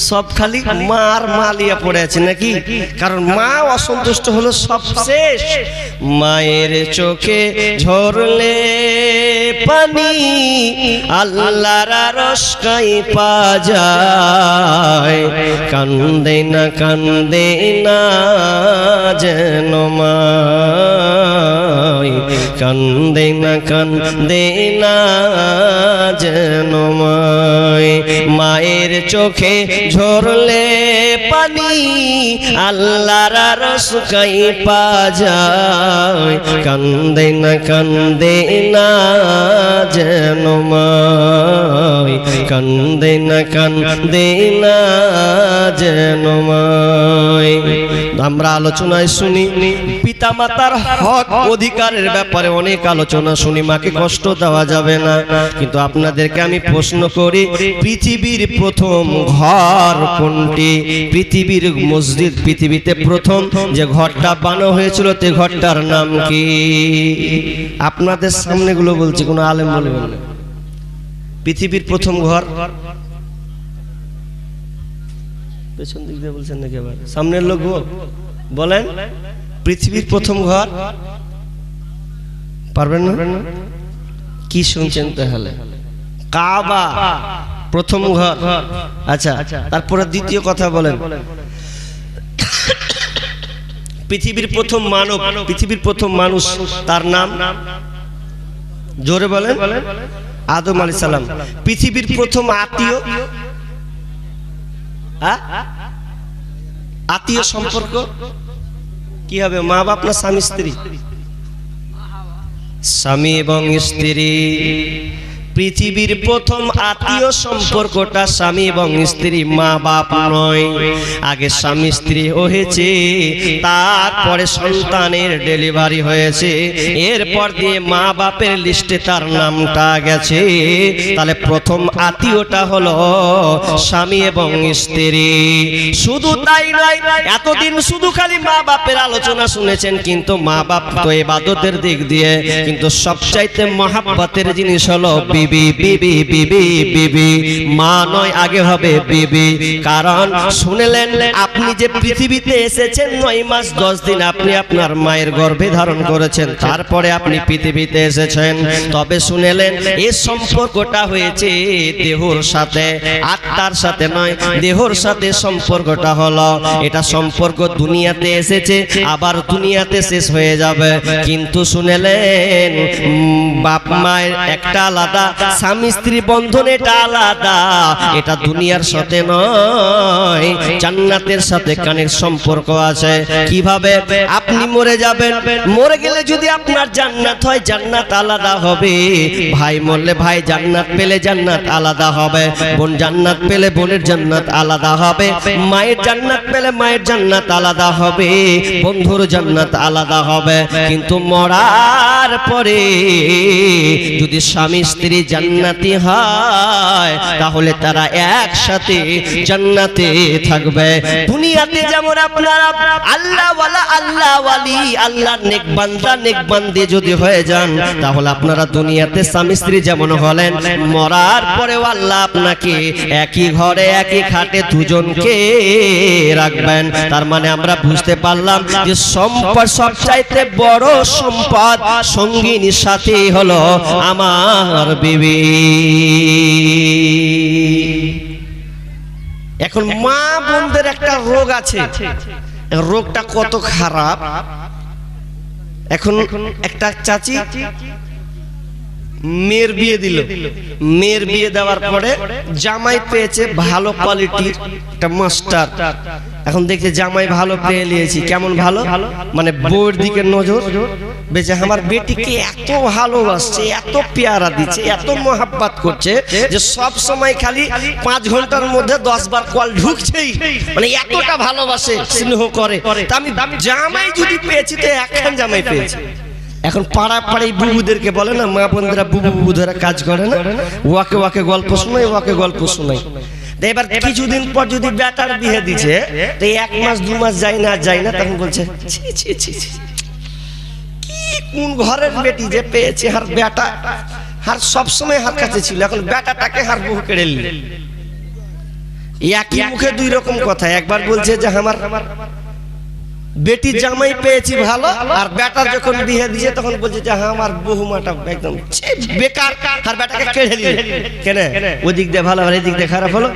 A: সব খালি মা আর মা লিয়া পড়ে আছে নাকি? কারণ মা অসন্তুষ্ট হলো সব শেষ। মায়ের চোখে ঝরলে পানি আল্লাহর আরশকাই পা যায়, কান্দে না যেন মায়, কান্দে না যেন মায়। মায়ের চোখে ঝরলে পানি আল্লাহর আরশকাই পা যায়, কান্দে না যেন মায়, কান্দে না যেন মায়। আমরা আলোচনায় শুনি পিতামাতার হক অধিকারের ব্যাপারে অনেক আলোচনা শুনি, মাকে কষ্ট দেওয়া যাবে না। কিন্তু আপনাদেরকে আমি প্রশ্ন করি, পৃথিবীর প্রথম ঘর কোনটি? পৃথিবীর মসজিদ, পৃথিবীতে প্রথম যে ঘরটা বানানো হয়েছিল তে ঘরটার নাম কি? আপনাদের সামনে গুলো বলছি, কোনো আলেম বলবেন না। পৃথিবীর প্রথম ঘর, পেছন দিক দিয়ে বলছেন নাকি? আবার সামনের লোক বলেন, পৃথিবীর প্রথম ঘর পারবেন না? কি শুনছেন তাহলে? কাবা প্রথম ঘর। আচ্ছা, তারপরে দ্বিতীয় কথা বলেন, পৃথিবীর প্রথম মানব, পৃথিবীর প্রথম মানুষ, তার নাম জোরে বলেন। আদম আলাইহিস সালাম। পৃথিবীর প্রথম আত্মীয়, আত্মীয় সম্পর্ক কি হবে? মা বাপ না স্বামী স্ত্রী? স্বামী এবং স্ত্রী। পৃথিবীর প্রথম আত্মীয় সম্পর্কটা স্বামী এবং স্ত্রী, মা বাপ নয়। আগে স্বামী স্ত্রী হয়েছে, তারপরে সন্তানের ডেলিভারি হয়েছে, এরপর দিয়ে মা বাপের লিস্টে তার নামটা গেছে। তাহলে প্রথম আত্মীয়টা হলো স্বামী এবং স্ত্রী। শুধু তাই নয়, এতদিন শুধু খালি মা বাপের আলোচনা শুনেছেন, কিন্তু মা বাপ তো ইবাদতের দিক দিয়ে, কিন্তু সবচাইতে মহাব্বতের জিনিস হলো বিবি। বিবি বিবি বিবি, মা নয়, আগে হবে বিবি। কারণ শুনলেন, আপনি যে পৃথিবীতে এসেছেন 9 মাস 10 দিন আপনি আপনার মায়ের গর্ভে ধারণ করেছেন, তারপরে আপনি পৃথিবীতে এসেছেন। তবে শুনলেন এই সম্পর্কটা হয়েছে দেহর সাথে, আত্মার সাথে নয়, দেহর সাথে সম্পর্কটা হলো। এটা সম্পর্ক দুনিয়াতে এসেছে, আবার দুনিয়াতে শেষ হয়ে যাবে। কিন্তু শুনলেন বাপ মায়ের একটা আলাদা, স্বামী স্ত্রী বন্ধন এটা আলাদা, এটা দুনিয়ার সাথে নয়, জান্নাতের সাথে কানের সম্পর্ক আছে। কিভাবে? আপনি মরে যাবেন, মরে গেলে যদি আপনার জান্নাত হয় জান্নাত আলাদা হবে, ভাই মরলে ভাই জান্নাত পেলে জান্নাত আলাদা হবে, বোন জান্নাত পেলে বোনের জান্নাত আলাদা হবে, মায়ের জান্নাত পেলে মায়ের জান্নাত আলাদা হবে, বন্ধুর জান্নাত আলাদা হবে। কিন্তু মরার পরে যদি স্বামী স্ত্রী জান্নাতি হয় তাহলে তারা একসাথে জান্নাতে থাকবে। দুনিয়াতে যেমন আপনারা আল্লাহ ওয়ালা আল্লাহ ওয়ালি আল্লাহর নেক বান্দা নেক বান্দি যদি হয়ে যান তাহলে আপনারা দুনিয়াতে স্বামী স্ত্রী যেমন হলেন, মরার পরেও আল্লাহ আপনাকে একই ঘরে একই খাটে দুজনকে রাখবেন। তার মানে আমরা বুঝতে পারলাম যে সম্পদ সবচাইতে বড় সম্পদ সঙ্গিনীর সাথে হলো আমার বিবি। এখন মা বোনদের একটা রোগ আছে, রোগটা কত খারাপ। এখন একটা চাচি মেয়ের বিয়ে দিল, মেয়ের বিয়ে দেওয়ার পরে জামাই পেয়েছে ভালো কোয়ালিটির একটা মাস্টার। এখন দেখছে জামাই ভালো পেয়ে নিয়েছি, কেমন ভালো মানে বউয়ের দিকে নজর, বেঁচে আমার বেটিকে এত ভালোবাসছে, এত পেয়ারা দিচ্ছে, এত মোহাব্বত করছে যে সব সময় খালি 5 ঘন্টার মধ্যে 10 বার কল ঢুকছেই, মানে এতটা ভালোবাসে স্নেহ করে। তা আমি জামাই যদি পেয়েছি তো একখান জামাই পেয়েছি। এখন পাড়া পাড়াই বুবুদেরকে বলে না, মা বোনরা বুবু বুবু ধরে কাজ করে না, ওয়াকে ওয়াকে গল্প শোনায়, ওয়াকে গল্প শোনায়। এবার কিছুদিন পর যদি বেটার বিয়ে দিচ্ছে, তো 1 মাস 2 মাস যায় না, তখন বলছে ছি ছি ছি ছি, কি কোন ঘরের বেটি যে পেয়েছে, হার বেটা হার সবসময় হার কাছে ছিল, এখন বেটাটাকে হার বহু কেড়ে নিল। একই মুখে 2 রকম কথা। একবার বলছে যে আমার বেটি জামাই পেয়েছি ভালো, আর বেটার যখন বিয়ে দিয়েছে তখন বলছে যে হ্যাঁ আমার বহুমাটা একদম বেকার, আর বেটাকে কেড়ে নিল। কেন? ওদিক দিয়ে ভালো আর এদিক দিয়ে খারাপ হলো,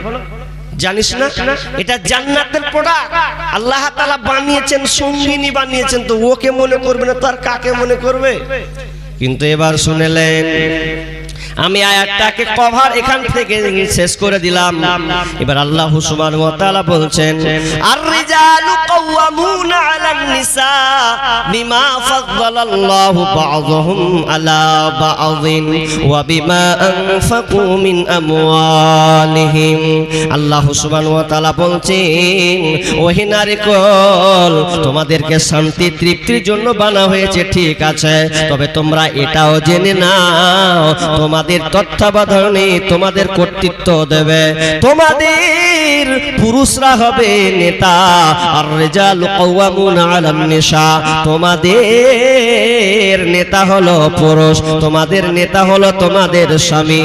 A: জানিস না? এটা জান্নাতের প্রোডাক্ট, আল্লাহ তাআলা বানিয়েছেন, সঙ্গিনী বানিয়েছেন, তো ওকে মনে করবে না তো আর কাকে মনে করবে? কিন্তু এবার শুনেলেন, আমি আয়াতটাকে কভার এখান থেকে শেষ করে দিলাম। এবার আল্লাহ সুবহানাহু ওয়া তাআলা বলছেন, আর-রিজালু কাওয়ামুনা আলান নিসা বিমা ফাদ্দালাল্লাহু বা'যহুম আলা বা'যিন ওয়া বিমা আনফাকু মিন আমওয়ালিহিম। আল্লাহ সুবহানাহু ওয়া তাআলা বলছেন, ওহে নারীকুল, তোমাদেরকে শান্তি তৃপ্তির জন্য বানা হয়েছে ঠিক আছে, তবে তোমরা এটাও জেনে নাও তোমাদের তত্ত্বাবধানে তোমাদের কর্তৃত্ব দেবে, তোমাদের পুরুষরা হবে নেতা। আর রিজালু কাওয়ামুনা আলান নিসা, তোমাদের নেতা হলো পুরুষ, তোমাদের নেতা হলো তোমাদের স্বামী।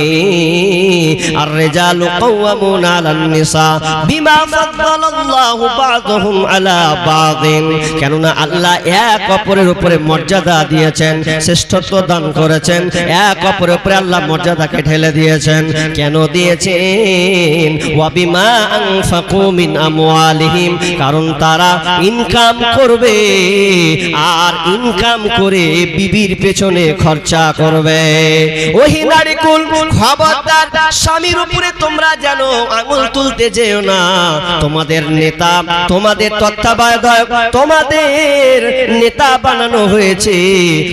A: আর রিজালু কাওয়ামুনা আলান নিসা বিমা ফাদ্দালাল্লাহু বা'যহুম আলা বা'যিন, কেননা আল্লাহ এক অপরের উপরে মর্যাদা দিয়েছেন, শ্রেষ্ঠত্ব দান করেছেন, এক অপরের উপরে আল্লাহ মর্যাদাকে ঢেলে দিয়েছেন। কেন দিয়েছেন? ওয়া বিমা আনফাকু মিন আমওয়ালিহিম, কারণ তারা ইনকাম করবে, আর ইনকাম করে বিবির পেছনে খরচা করবে। ওহি নারীকুল, খবরদার স্বামীর উপরে তোমরা যেন আঙুল তুলতে যেও না। তোমাদের নেতা, তোমাদের তত্ত্বাবধায়ক, তোমাদের নেতা বানানো হয়েছে,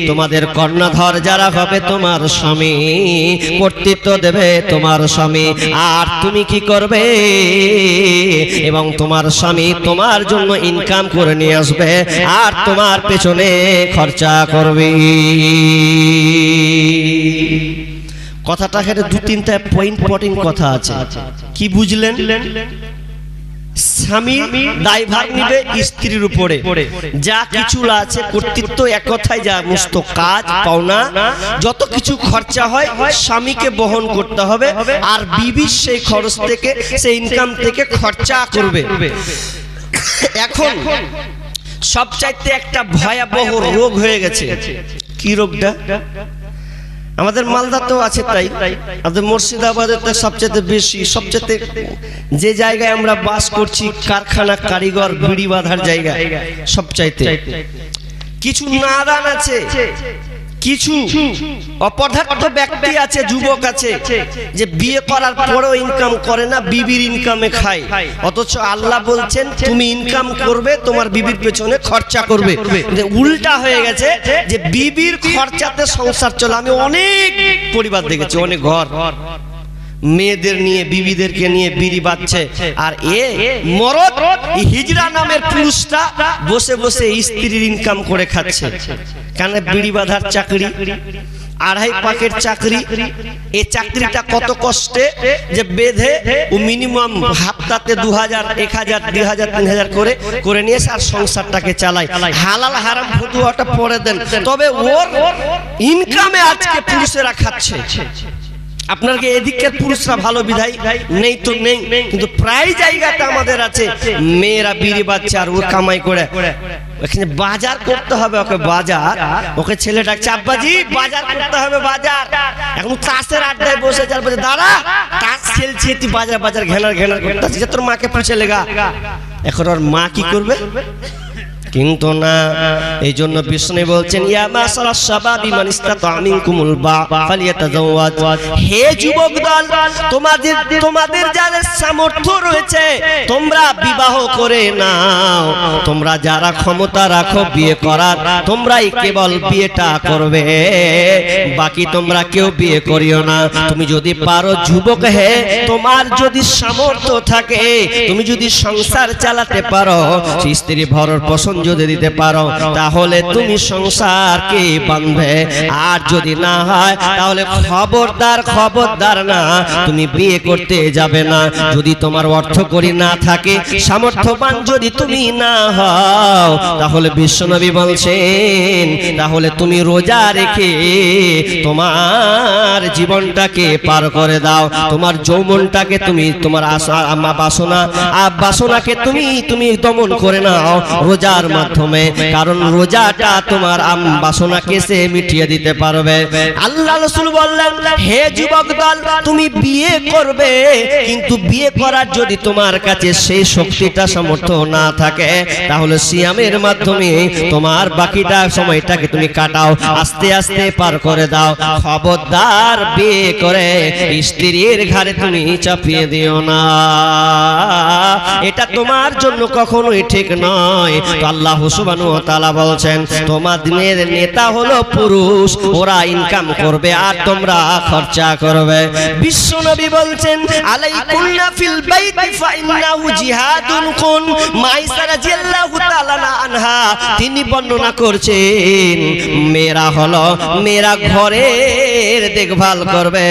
A: তোমাদের কর্ণধর যারা হবে তোমার স্বামী, কর্তৃত্ব দেবে তোমার স্বামী। আর তুমি কি করবে? এবং তোমার স্বামী তোমার জন্য ইনকাম করে নিয়ে আসবে আর তোমার পেছনে খরচা করবে। কথাটা এখানে 2-3টা ইম্পর্টেন্ট কথা আছে, কি বুঝলেন? স্বামী দায়ভার নিবে স্ত্রীর উপরে, যা কিছু আছে কর্তৃত্ব এক কথায় যা সমস্ত কাজ পাওনা যত কিছু খরচা হয় স্বামীকে বহন করতে হবে, আর বিবি সেই খরচ থেকে সেই ইনকাম থেকে খরচা করবে। এখন সবচাইতে একটা ভয়াবহ রোগ হয়ে গেছে। কি রোগটা? আমাদের মালদাতেও আছে, তাই আমাদের মুর্শিদাবাদের তো সবচেয়ে বেশি, সবচেয়ে যে জায়গায় আমরা বাস করছি কারখানা, কারিগর, বিড়ি বাঁধার জায়গা, সবচাইতে কিছু নাদান আছে, কিছু অপদার্থ ব্যক্তি আছে, যুবক আছে, যে বিয়ে করার পরেও ইনকাম করে না, বিবির ইনকামে খায়। অথচ আল্লাহ বলছেন তুমি ইনকাম করবে, তোমার বিবির পেছনে খরচা করবে। উল্টা হয়ে গেছে যে বিবির খরচাতে সংসার চলে। আমি অনেক পরিবার দেখেছি, অনেক ঘর মেয়েদের নিয়ে, বিবিদেরকে নিয়ে বিড়ি বাঁধছে, আর মরদ হিজড়া নামের পুরুষটা বসে বসে স্ত্রীর ইনকাম করে খাচ্ছে। কেন? বিড়ি বাঁধার চাকরি, 2.5 পাকের চাকরি। এই চাকরিটা কত কষ্টে যে বেঁধে ও মিনিমাম হাফতাতে 2000, 1000, 2000, 3000 করে নিয়ে আর সংসারটাকে চালায়। হালাল হারাম ফতুয়াটা পড়ে দেন, তবে ওর ইনকামে আজকে পুরুষেরা খাচ্ছে। আপনার কি এদিকের পুরুষরা ভালো বিধায় নেই তো নেই, কিন্তু প্রায় জায়গাতে আমাদের আছে মেয়েরা বিড়ি বাচ্চা আর ও কামাই করে। এখানে বাজার করতে হবে ওকে, বাজার, ওকে ছেলে ডাকছে আব্বাজি বাজার করতে হবে বাজার। এখন তাসের আড্ডায় বসে যার বলছে দাঁড়া তাস খেলছি, তুই বাজার বাজার ঘেনার ঘেনার করতে যে তোর মাকে পুছে লেগা। এখন ওর মা কি করবে? কিন্তু না, এই জন্য বিষ্ণু বলছেন ইয়া মাসারাস শাবাবি মান ইসতাতা মিনকুমুল বাআ ফালিয়াতাজাওয়াজ। হে যুবক দল, তোমাদের যাদের সামর্থ্য রয়েছে তোমরা বিবাহ করে নাও। তোমরা যারা ক্ষমতা রাখো বিয়ে করার, তোমরাই কেবল বিয়েটা করবে, বাকি তোমরা কেউ বিয়ে করিও না। তুমি যদি পারো যুবক, হে তোমার যদি সামর্থ্য থাকে, তুমি যদি সংসার চালাতে পারো, স্ত্রী ভরণ পোষণ যদি দিতে পারো, তাহলে তুমি সংসারকে বাঁধবে। আর যদি না হয় তাহলে খবরদার না, তুমি বিয়ে করতে যাবে না। যদি তোমার অর্থ করি না থাকে, সামর্থ্যবান যদি তুমি না হও, তাহলে বিশ্বনবী বলছেন তাহলে তুমি রোজা রেখে তোমার জীবনটাকে পার করে দাও। তোমার যৌবনটাকে তুমি, তোমার বাসনাকে তুমি দমন করে নাও রোজার মাধ্যমে, কারণ রোজাটা তোমার বাসনাকে সে মিটিয়ে দিতে পারবে। আল্লাহ রাসূল বললেন হে যুবক দল, তুমি বিয়ে করবে, কিন্তু বিয়ে করার যদি তোমার কাছে সেই শক্তিটা সামর্থ্য না থাকে, তাহলে সিয়ামের মাধ্যমে তোমার বাকিটা সময়টাকে তুমি কাটাও, আস্তে আস্তে পার করে দাও। খবরদার বিয়ে করে স্ত্রীর ঘাড়ে তুমি চাপিয়ে দিও না, এটা তোমার জন্য কখনোই ঠিক নয়। আল্লাহ সুবহানাহু ওয়া তাআলা বলছেন তোমাদের নেতা হলো পুরুষ, ওরা ইনকাম করবে আর তোমরা খরচা করবে। বিশ্বনবী বলছেন আলাইকুন্না ফিল বাইতি ফাইন্নাহু জিহাদুন কুন। মাইসা রাদিয়াল্লাহু তাআলা আনহা তিনি বর্ণনা করছেন মেয়েরা ঘরের দেখভাল করবে,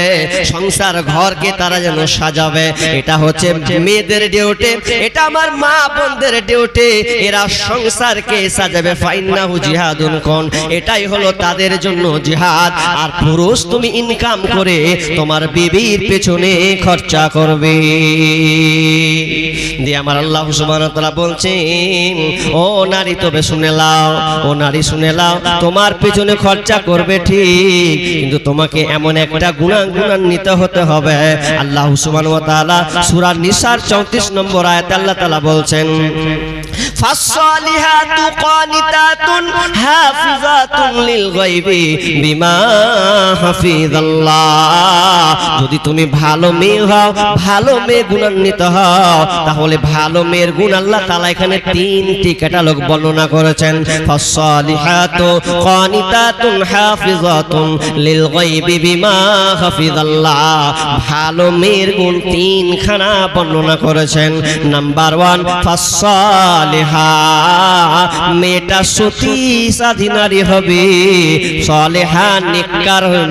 A: সংসার ঘরকে তারা যেন সাজাবে। এটা হচ্ছে মেয়েদের ডিউটি, এটা আমার মা বোনদের ডিউটি। এরা সংসারকে সাজাবে। ফাইন্নাহু জিহাদুন কুন, এটাই হলো তাদের জন্য জিহাদ। আর পুরুষ তুমি ইনকাম করে তোমার বিবির পেছনে খরচা করবে। দিয়ে আমার আল্লাহ সুবহানাহু ওয়া তাআলা বলছেন ও নারী তবে শুনে লাও, ও নারী শুনে লাও, তোমার পেছনে খরচা করবে ঠিক, কিন্তু তোমাকে এমন একটা গুণান্বিত হতে হবে। আল্লাহ সুবহানাহু ওয়া তাআলা সূরা নিসার 34 নম্বর আয়াতে আল্লাহ তাআলা বলছেন ফাসসালিহাতু কানিতাতুন হাফিজাতুন লিল গায়বি বিমা হাফিজাল্লাহ। যদি তুমি ভালো মেয়ে হও, ভালো মেয়ে গুণান্বিত হও, তাহলে ভালো মেয়ের গুণ আল্লাহ তাআলা এখানে 3টি ক্যাটালগ বর্ণনা করেছেন। ফাসসালিহাতু কানিতাতুন হাফিজাতুন লিল গায়বি বিমা হাফিজাল্লাহ। ভালো মেয়ের গুণ 3খানা বর্ণনা করেছেন। নাম্বার 1 ফাসসালিহা, মেয়েটা সতী সাধী নারী হবে। সালেহা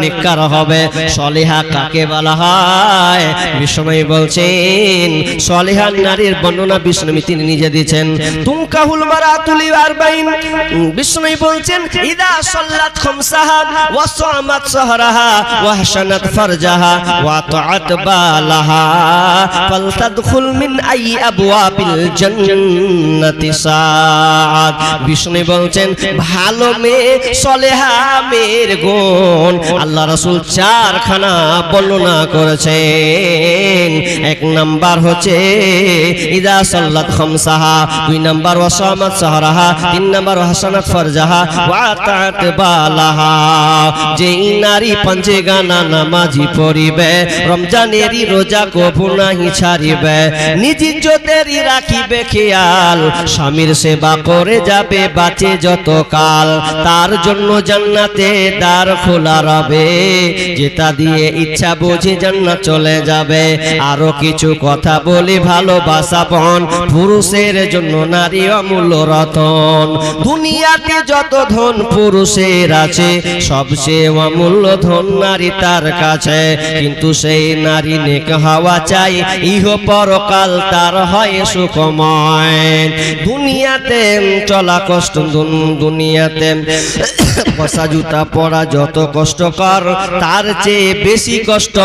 A: নেককার হবে। সালেহা কাকে বলা হয়? বিষ্ণু বলছেন সালেহা নারীর বর্ণনা বিষ্ণু তিনি নিজে দিয়েছেন। তুনকাহুল মারাতুল আরবাইন, বিষ্ণু বলছেন ইদা সাল্লাত খামসাহা ওয়া সামাত সাহরাহা ওয়া হাসানাত ফারজাহা ওয়া তাআত বালাহা ফালতাদখুল মিন আই আবওয়াবিল জান্নাতি জান্নাতি সাআদ। বিষ্ণু বলছেন ভালো মেয়ে সলেহা মেয়ের গুণ আল্লাহ রাসূল চারখানা বর্ণনা করেছেন। এক নাম্বার হচ্ছে ইদা সাল্লাত খামসাহা, দুই নাম্বার ওয়াসামাত সাহরাহা, তিন নাম্বার হাসানাত ফারজাহা ওয়া আতাত বালাহা। যেই নারী পাঞ্জেগানা নামাজি পড়িবে, রমজানেরই রোজা কবু নাহি ছাড়িবে, নিজ ইজ্জতেরই রাখিবে খেয়াল, স্বামীর সেবা করে যাবে বাঁচে যত কাল, তার জন্য জান্নাতে দ্বার খোলা রবে, যেটা দিয়ে ইচ্ছা বুঝে জান্নাত চলে যাবে। আরো কিছু কথা বলি, ভালোবাসা বন পুরুষের জন্য নারী অমূল্য রতন। দুনিয়াতে যত ধন পুরুষের আছে, সবচেয়ে অমূল্য ধন নারী তার কাছে, কিন্তু সেই নারী নেক হওয়া চাই, ইহ পরকাল তার হয় সুখময়। দুনিয়াতে চলা কষ্ট, দুনিয়াতে বসা জুতা পরা যত কষ্টকর, তার চেয়ে বেশি কষ্ট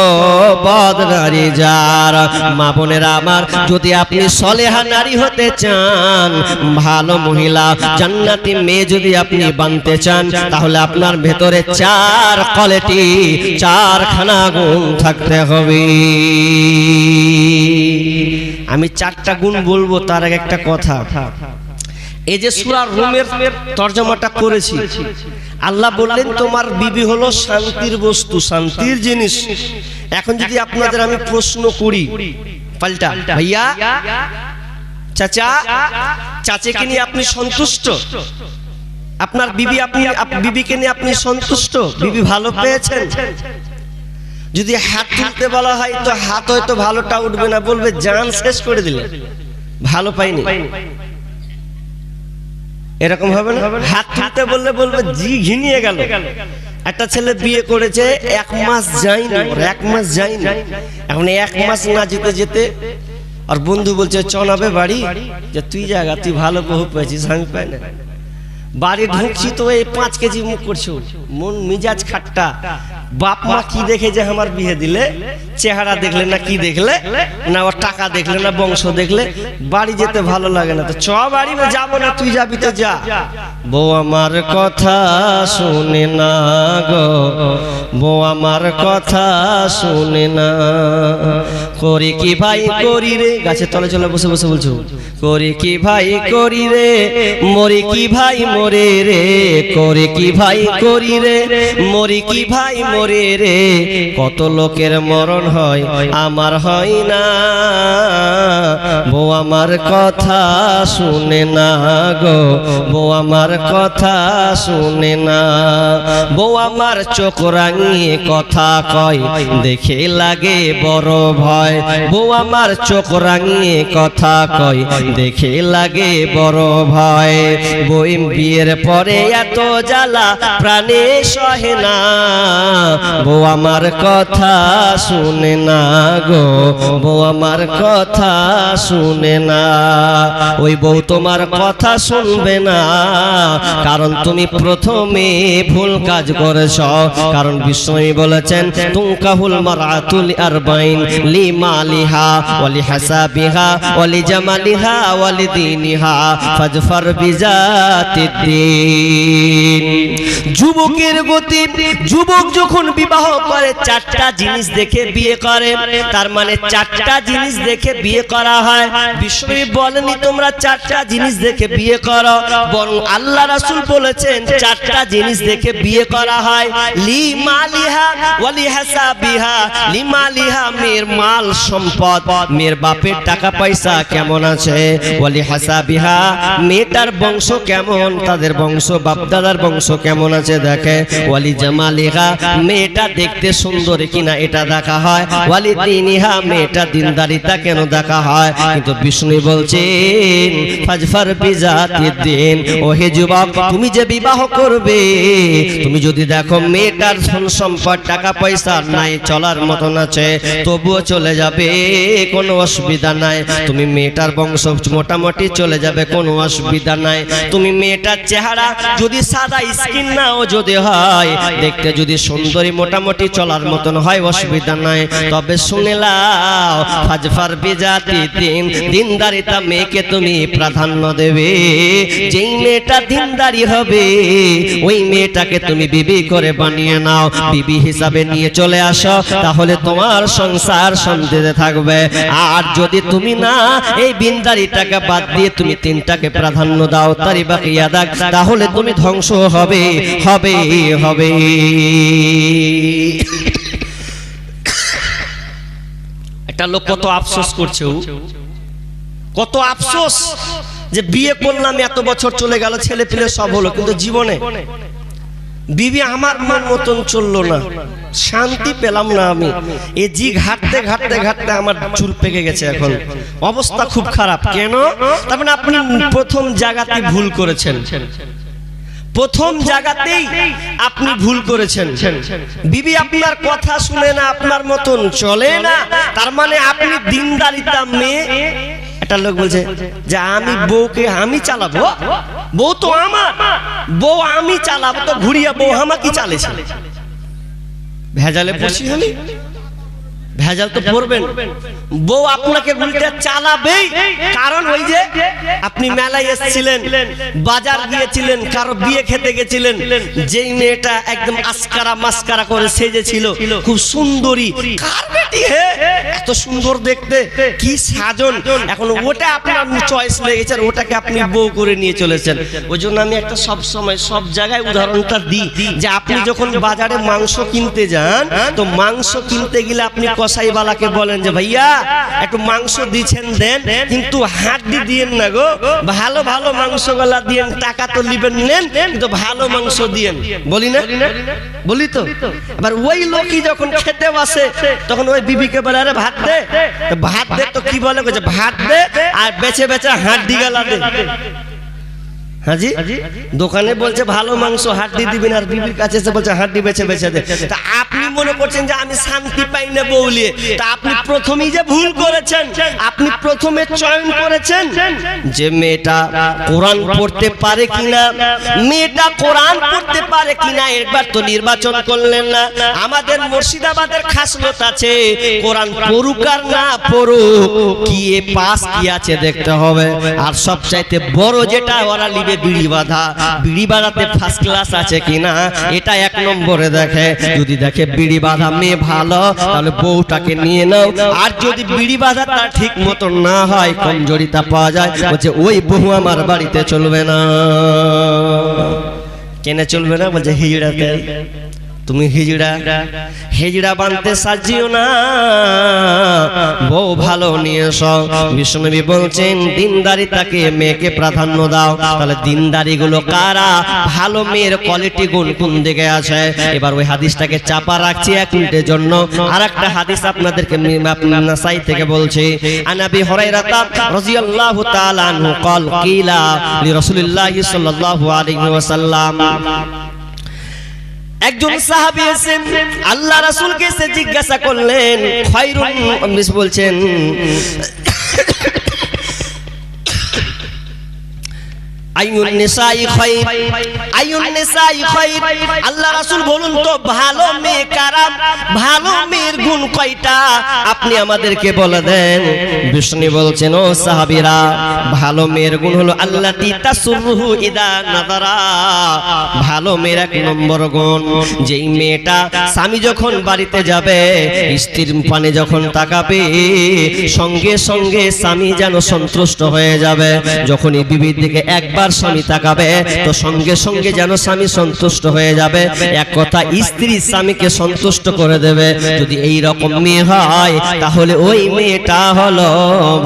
A: বদ নারী যার। মা বোনেরা আমার, যদি আপনি সলেহা নারী হতে চান, ভালো মহিলা জান্নাতি মেয়ে যদি আপনি বানতে চান, তাহলে আপনার ভেতরে চার কোয়ালিটি, চারখানা গুণ থাকতে হবে। আমি চারটা গুণ বলবো, তার আগে একটা কথা। এই যে সূরা রুমের তরজমাটা করেছি, আল্লাহ বললেন তোমার বিবি হলো শান্তির বস্তু, শান্তির জিনিস। এখন যদি আপনাদের আমি প্রশ্ন করি পাল্টা, ভাইয়া চাচা, চাচাকে নিয়ে আপনি সন্তুষ্ট? আপনার বিবি, আপনি বিবিকে নিয়ে আপনি সন্তুষ্ট? বিবি ভালো পেয়েছেন? যদি হাত তুলতে বলা হয় তো হাত হয়তো ভালোটা উঠবে না, বলবে জান শেষ করে দিলে, ভালো পাইনি। এরকম হবে না? হাত তুলতে বললে বলবে জি ঘিনিয়ে গেল। একটা ছেলে বিয়ে করেছে, 1 মাস যায়নি, 1 মাস যায়নি, এখন 1 মাস না যেতে যেতে আর বন্ধু বলছে চনাবে বাড়ি, যে তুই জায়গা, তুই ভালো বহু পেয়েছিস, আমি পাই না। বাড়ি ঢুকছি তো এই 5 কেজি মুখ করছো, মন মিজাজ খাট্টা। বাপ মা কি দেখে যে আমার বিয়ে দিলে? চেহারা দেখলে না কি দেখলে? না ওর টাকা দেখলে না বংশ দেখলে? বাড়ি যেতে ভালো লাগে না, তো চ বাড়ি যাবো না, তুই যাবি তো যা। বউ আমার কথা শুনে না গো, বউ আমার কথা শুনে না, করি কি ভাই করি রে, গাছের তলে চলে বসে বসে বলছো, করি কি ভাই করি রে, মরি কি ভাই মরে রে, করি কি ভাই করি রে, মরি কি ভাই মরে রে, কত লোকের মরণ হয় আমার হয় না, বউ আমার কথা শুনে না গো, বউ আমার কথা শুনে না, বউ আমার চোখ রাঙিয়ে কথা কয়, দেখে লাগে বড় ভয়, বউ আমার চোখ রাঙিয়ে কথা কয়, দেখে লাগে বড় ভয়, বই বিয়ের পরে এত জ্বালা প্রাণে সহে না, বউ আমার কথা শুনে না গো, বউ আমার কথা শুনে না। ওই বউ তোমার কথা শুনবে না, কারণ তুমি প্রথমে ভুল কাজ করেছ। কারণ বিষ্ণু বলেছেন তুনকাহুল মারআতুল আরবাইন লিমালিহা ওয়ালি হাসাবিহা ওয়ালি জামালিহা ওয়ালি দীনিহা ফাজফার বিজাতিদ্দিন। যুবকের গতি, যুবক যখন বিবাহ করে 4টা জিনিস দেখে বিয়ে করে, তার মানে 4টা জিনিস দেখে বিয়ে করা হয়। বিষ্ণু বলেনি তোমরা 4টা জিনিস দেখে বিয়ে করো, বরং আল্লাহ রাসূল বলেছেন 4টা জিনিস দেখে বিয়ে করা হয়। লিমালিহা ওয়ালি হাসাবিহা, লিমালিহা মেয়ের মাল সম্পদ, মেয়ের বাপের টাকা পয়সা কেমন আছে, ওয়ালি হাসাবিহা মেয়েটার বংশ কেমন, তাদের বংশ বাপদাদার বংশ কেমন আছে দেখে, ওয়ালি জামালিহা মেয়েটা দেখতে সুন্দর কিনা এটা দেখা হয়, ওয়ালি দীনিহা মেয়েটা দিনদারিতা কেন দেখা হয়। কিন্তু বিষ্ণু বলছেন ফাজফার বিজাতিদ্দিন, ও হে যুবক, তুমি যে বিবাহ করবে, তুমি যদি দেখো মেয়েটার ধন সম্পদ টাকা পয়সা নাই, চলার মতন আছে, তবুও চলে যাবে, কোনো অসুবিধা নাই। তুমি মেয়েটার বংশ মোটামুটি চলে যাবে, কোনো অসুবিধা নাই। তুমি মেয়েটার চেহারা যদি সাদা স্কিন নাও যদি হয়, দেখতে যদি সুন্দরী মোটামুটি চলার মতন হয়, অসুবিধা নাই। তবে শুনে লাও, ফাজফার বিজাতি দিন, দিনদারিতা মেয়েকে তুমি প্রাধান্য দেবে। যেই মেয়েটা দিনদারি হবে, ওই মেয়েটাকে তুমি বিবি করে বানিয়ে নাও, বিবি হিসাবে নিয়ে চলে আসো, তাহলে তোমার সংসার শান্তিতে থাকবে। আর যদি তুমি না এই বিনদারিটাকে বাদ দিয়ে তুমি তিনটাকে প্রাধান্য দাও, তারি বাকিয়া দাগ, তাহলে তুমি ধ্বংস হবে হবে হবে। একটা লোক কত আফসোস করছে, কত আফসোস যে বিয়ে করলাম, এত বছর চলে গেল, ছেলে পেলে সব হলো, কিন্তু জীবনে বিবি আমার মন মতন চললো না, শান্তি পেলাম না। আমি এই জি ঘাটতে ঘাটতে ঘাটতে আমার চুল পেকে গেছে, এখন অবস্থা খুব খারাপ। কেন? তার মানে আপনি প্রথম জায়গাতে ভুল করেছেন, প্রথম জায়গাতেই আপনি ভুল করেছেন। বিবি আপনার কথা শুনে না, আপনার মতন চলে না, তার মানে আপনি দিনদারিতা মেয়ে। একটা লোক বলছে যে আমি বউকে আমি চালাবো, বউ তো আমার, বউ আমি চালাবো, তো ঘুরিয়া বউ আমাকে চালেছে। ভেজালে পড়ছি আমি, ভেজাল তো পড়বেন। বউ আপনাকে উল্টে চালাবেই, কারণ ওই যে আপনি মেলায় এসেছিলেন, বাজার গিয়েছিলেন, কারো বিয়ে খেতে গেছিলেন, যেই মেয়েটা একদম আসকারা মাস্কারা করে সেজেছিল, খুব সুন্দরী, কার বেটি হে, এত সুন্দর দেখতে, কি সাজন, এখন ওটা আপনার চয়েস লেগেছে, ওটাকে আপনি বউ করে নিয়ে চলেছেন। ওই জন্য আমি একটা সব সময় সব জায়গায় উদাহরণটা দিই, যে আপনি যখন বাজারে মাংস কিনতে যান, তো মাংস কিনতে গেলে আপনি কসাইওয়ালাকে বলেন যে ভাইয়া একটু মাংস দিচ্ছেন দেন, কিন্তু হাড্ডি দিয়েন না গো, ভালো ভালো মাংস গলা দিয়েন, টাকা তো নিবেন নেন, কিন্তু ভালো মাংস দিয়েন, বলি না, বলি তো। এবার ওই লোকই যখন খেতে বসে, তখন ওই বিবিকে বলে আরে ভাত দে, ভাত দে, তো কি বলে ভাত দে, আর বেছে বেছে হাড্ডি গলা দে। হাজি দোকানে বলছে ভালো মাংস, হাড্ডি দিবেন, আর বিবির কাছে এসে বলছে হাড্ডি বেছে বেছে দে। তা আপনি মনে করছেন যে আমি শান্তি পাই না বউলিয়ে, তা আপনি প্রথমেই যে ভুল করেছেন। আপনি প্রথমে চয়ন করেছেন যে মেয়েটা কোরআন পড়তে পারে কিনা, মেয়েটা কোরআন পড়তে পারে কিনা, একবার তো নির্বাচন করলেন না। আমাদের মুর্শিদাবাদের খাসলত আছে, কোরআন পড়ুক আর না পড়ুক, কি এ পাস কি আছে দেখতে হবে। আর সবচাইতে বড় যেটা, ওরা লিবে বিড়ি বাঁধা, বিড়ি বাঁধাতে ফার্স্ট ক্লাস আছে কিনা, এটা এক নম্বরে দেখে। যদি দেখে বিড়ি বাঁধা মেয়ে ভালো, তাহলে বউটাকে নিয়ে নাও। আর যদি বিড়ি বাঁধাটা ঠিক মতো না হয়, কমজোরিতা পাওয়া যায়, বলছে ওই বউ আমার বাড়িতে চলবে না। কেন চলবে না? বলছে হিজড়াতে, তুমি হিজড়া, হিজড়া বানতে সাজিও না, বউ ভালো নিয়ে এসো। বিষ্ণুনবী বলছেন দিনদারিতাকে মেয়েকে প্রাধান্য দাও। তাহলে দিনদারি গুলো কারা, ভালো মেয়ের কোয়ালিটি গুণ কোন দিকে আছে। এবার ওই হাদিসটাকে চাপা রাখছি এক মিনিটের জন্য। আর একটা হাদিস আপনাদেরকে নাসাই থেকে বলছি। আনাবি হুরায়রা রাদিয়াল্লাহু তাআলা আনহু قال قيل لرسول الله صلى الله عليه وسلم, একজন সাহাবী এসেন আল্লাহ রাসূলকে এসে জিজ্ঞাসা করলেন, খায়রুন, বলছেন আইয়ুন নিসাই খায়র, আইয়ুন নিসাই খায়র, আল্লাহ রাসূল বলুন তো ভালো মেয়ে কারা, ভালো মেয়ের গুণ কয়টা, আপনি আমাদেরকে বলে দেন। বিষ্ণু বলছেন ও সাহাবীরা, ভালো মেয়ের গুণ হলো আল্লাতী তাসুরহু ইদা নাযারা, ভালো মেয়ের এক নম্বর গুণ, যেই মেয়েটা স্বামী যখন বাড়িতে যাবে, স্ত্রীর পানে যখন তাকাবে, সঙ্গে সঙ্গে স্বামী যেন সন্তুষ্ট হয়ে যাবে। যখনই বিবির দিকে একবার স্বামী তাকাবে, তো সঙ্গে সঙ্গে যেন স্বামী সন্তুষ্ট হয়ে যাবে। এক কথা, স্ত্রী স্বামীকে সন্তুষ্ট করে দেবে। যদি এই রকম মেয়ে হয়, তাহলে ওই মেয়েটা হলো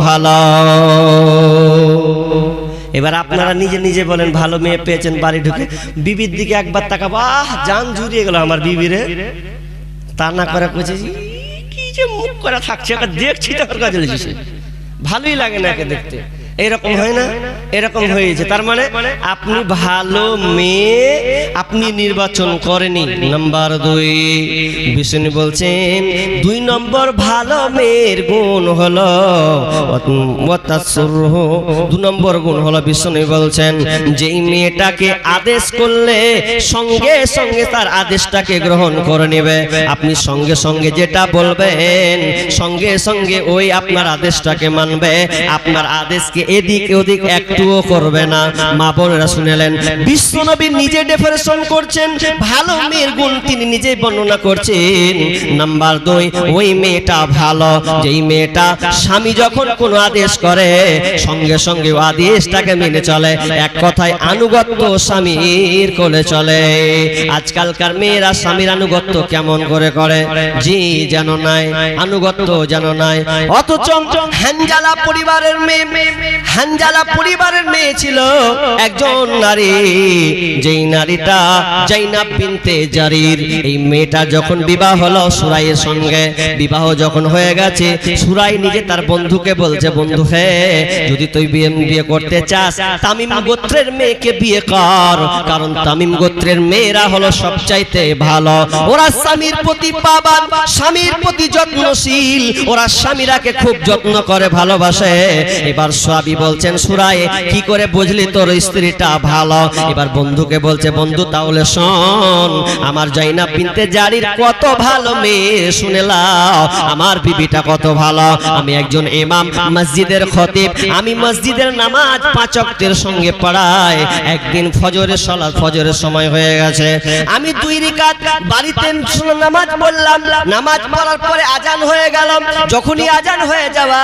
A: ভালো। এবার আপনারা নিজে নিজে বলেন, ভালো মেয়ে পেয়েছেন, বাড়ি ঢুকে বিবির দিকে একবার তাকাবো, আহ জান জুড়িয়ে গেল আমার বিবিরে, তা না করে কইছে কি যে মুখ করা থাকছে, দেখছি তো কাজে লেগেছে, ভালোই লাগে না একে দেখতে। এরকম হয় না, এরকম হয়েছে। তার মানে আপনি ভালো মেয়ে আপনি নির্বাচন করেনি। নাম্বার 2, বিষ্ণু বলছেন 2 নম্বর ভালো মেয়ের গুণ হলো 2 নম্বর গুণ হলো বিষ্ণু বলছেন যেই মেয়েটাকে আদেশ করলে সঙ্গে সঙ্গে তার আদেশটাকে গ্রহণ করে নেবে। আপনি সঙ্গে সঙ্গে যেটা বলবেন সঙ্গে সঙ্গে ওই আপনার আদেশটাকে মানবে, আপনার আদেশকে এদিক ওদিক একটুও করবে না। মা বোনেরা শুনেলেন, বিশ্বনবী নিজে ডেফিনেশন করছেন, ভালো মেয়ের গুণ তিনি নিজেই বর্ণনা করছেন। নাম্বার 2, ওই মেয়েটা ভালো যেই মেয়েটা স্বামী যখন কোনো আদেশ করে সঙ্গে সঙ্গে আদেশটাকে মেনে চলে, এক কথায় আনুগত্য স্বামীর কোলে চলে। আজকালকার মেয়েরা স্বামীর আনুগত্য কেমন করে করে, জি যেন নাই, আনুগত্য যেন নাই। অথচ হানজালা পরিবারের মেয়ে, হানজালা পরিবারের মেয়ে ছিল একজন নারী, যেই নারীটা জাইনাব বিনতে জারির। এই মেয়েটা যখন বিবাহ হলো সুরাইয়ের সঙ্গে, বিবাহ যখন হয়ে গেছে, সুরাই নিজে তার বন্ধুকে বলছে, বন্ধু হে যদি তুই বিয়ে করতে চাস তামিম গোত্রের মেয়েকে বিয়ে কর, কারণ তামিম গোত্রের মেয়েরা হলো সবচাইতে ভালো, ওরা স্বামীর প্রতি পাবান, স্বামীর প্রতি যত্নশীল, ওরা স্বামীরাকে খুব যত্ন করে ভালোবাসে। এবার সাহাবী বলছেন, সুরাই কি করে বুঝলি তোর স্ত্রীটা ভালো? এবার বন্ধুকে বলছে, বন্ধু তাহলে শোন, আমার জাইনাব বিনতে জারির কত ভালো মেয়ে, শুনে লাও আমার বিবিটা কত ভালো। আমি একজন ইমাম, মসজিদের খতিব, আমি মসজিদের নামাজ 5 ওয়াক্তের সঙ্গে পড়াই। একদিন ফজরের সালাত, ফজরের সময় হয়ে গেছে, আমি 2 রাকাত বাড়িতে নামাজ পড়লাম, নামাজ পড়ার পরে আজান হয়ে গেল। যখনই আজান হয়ে যাওয়া,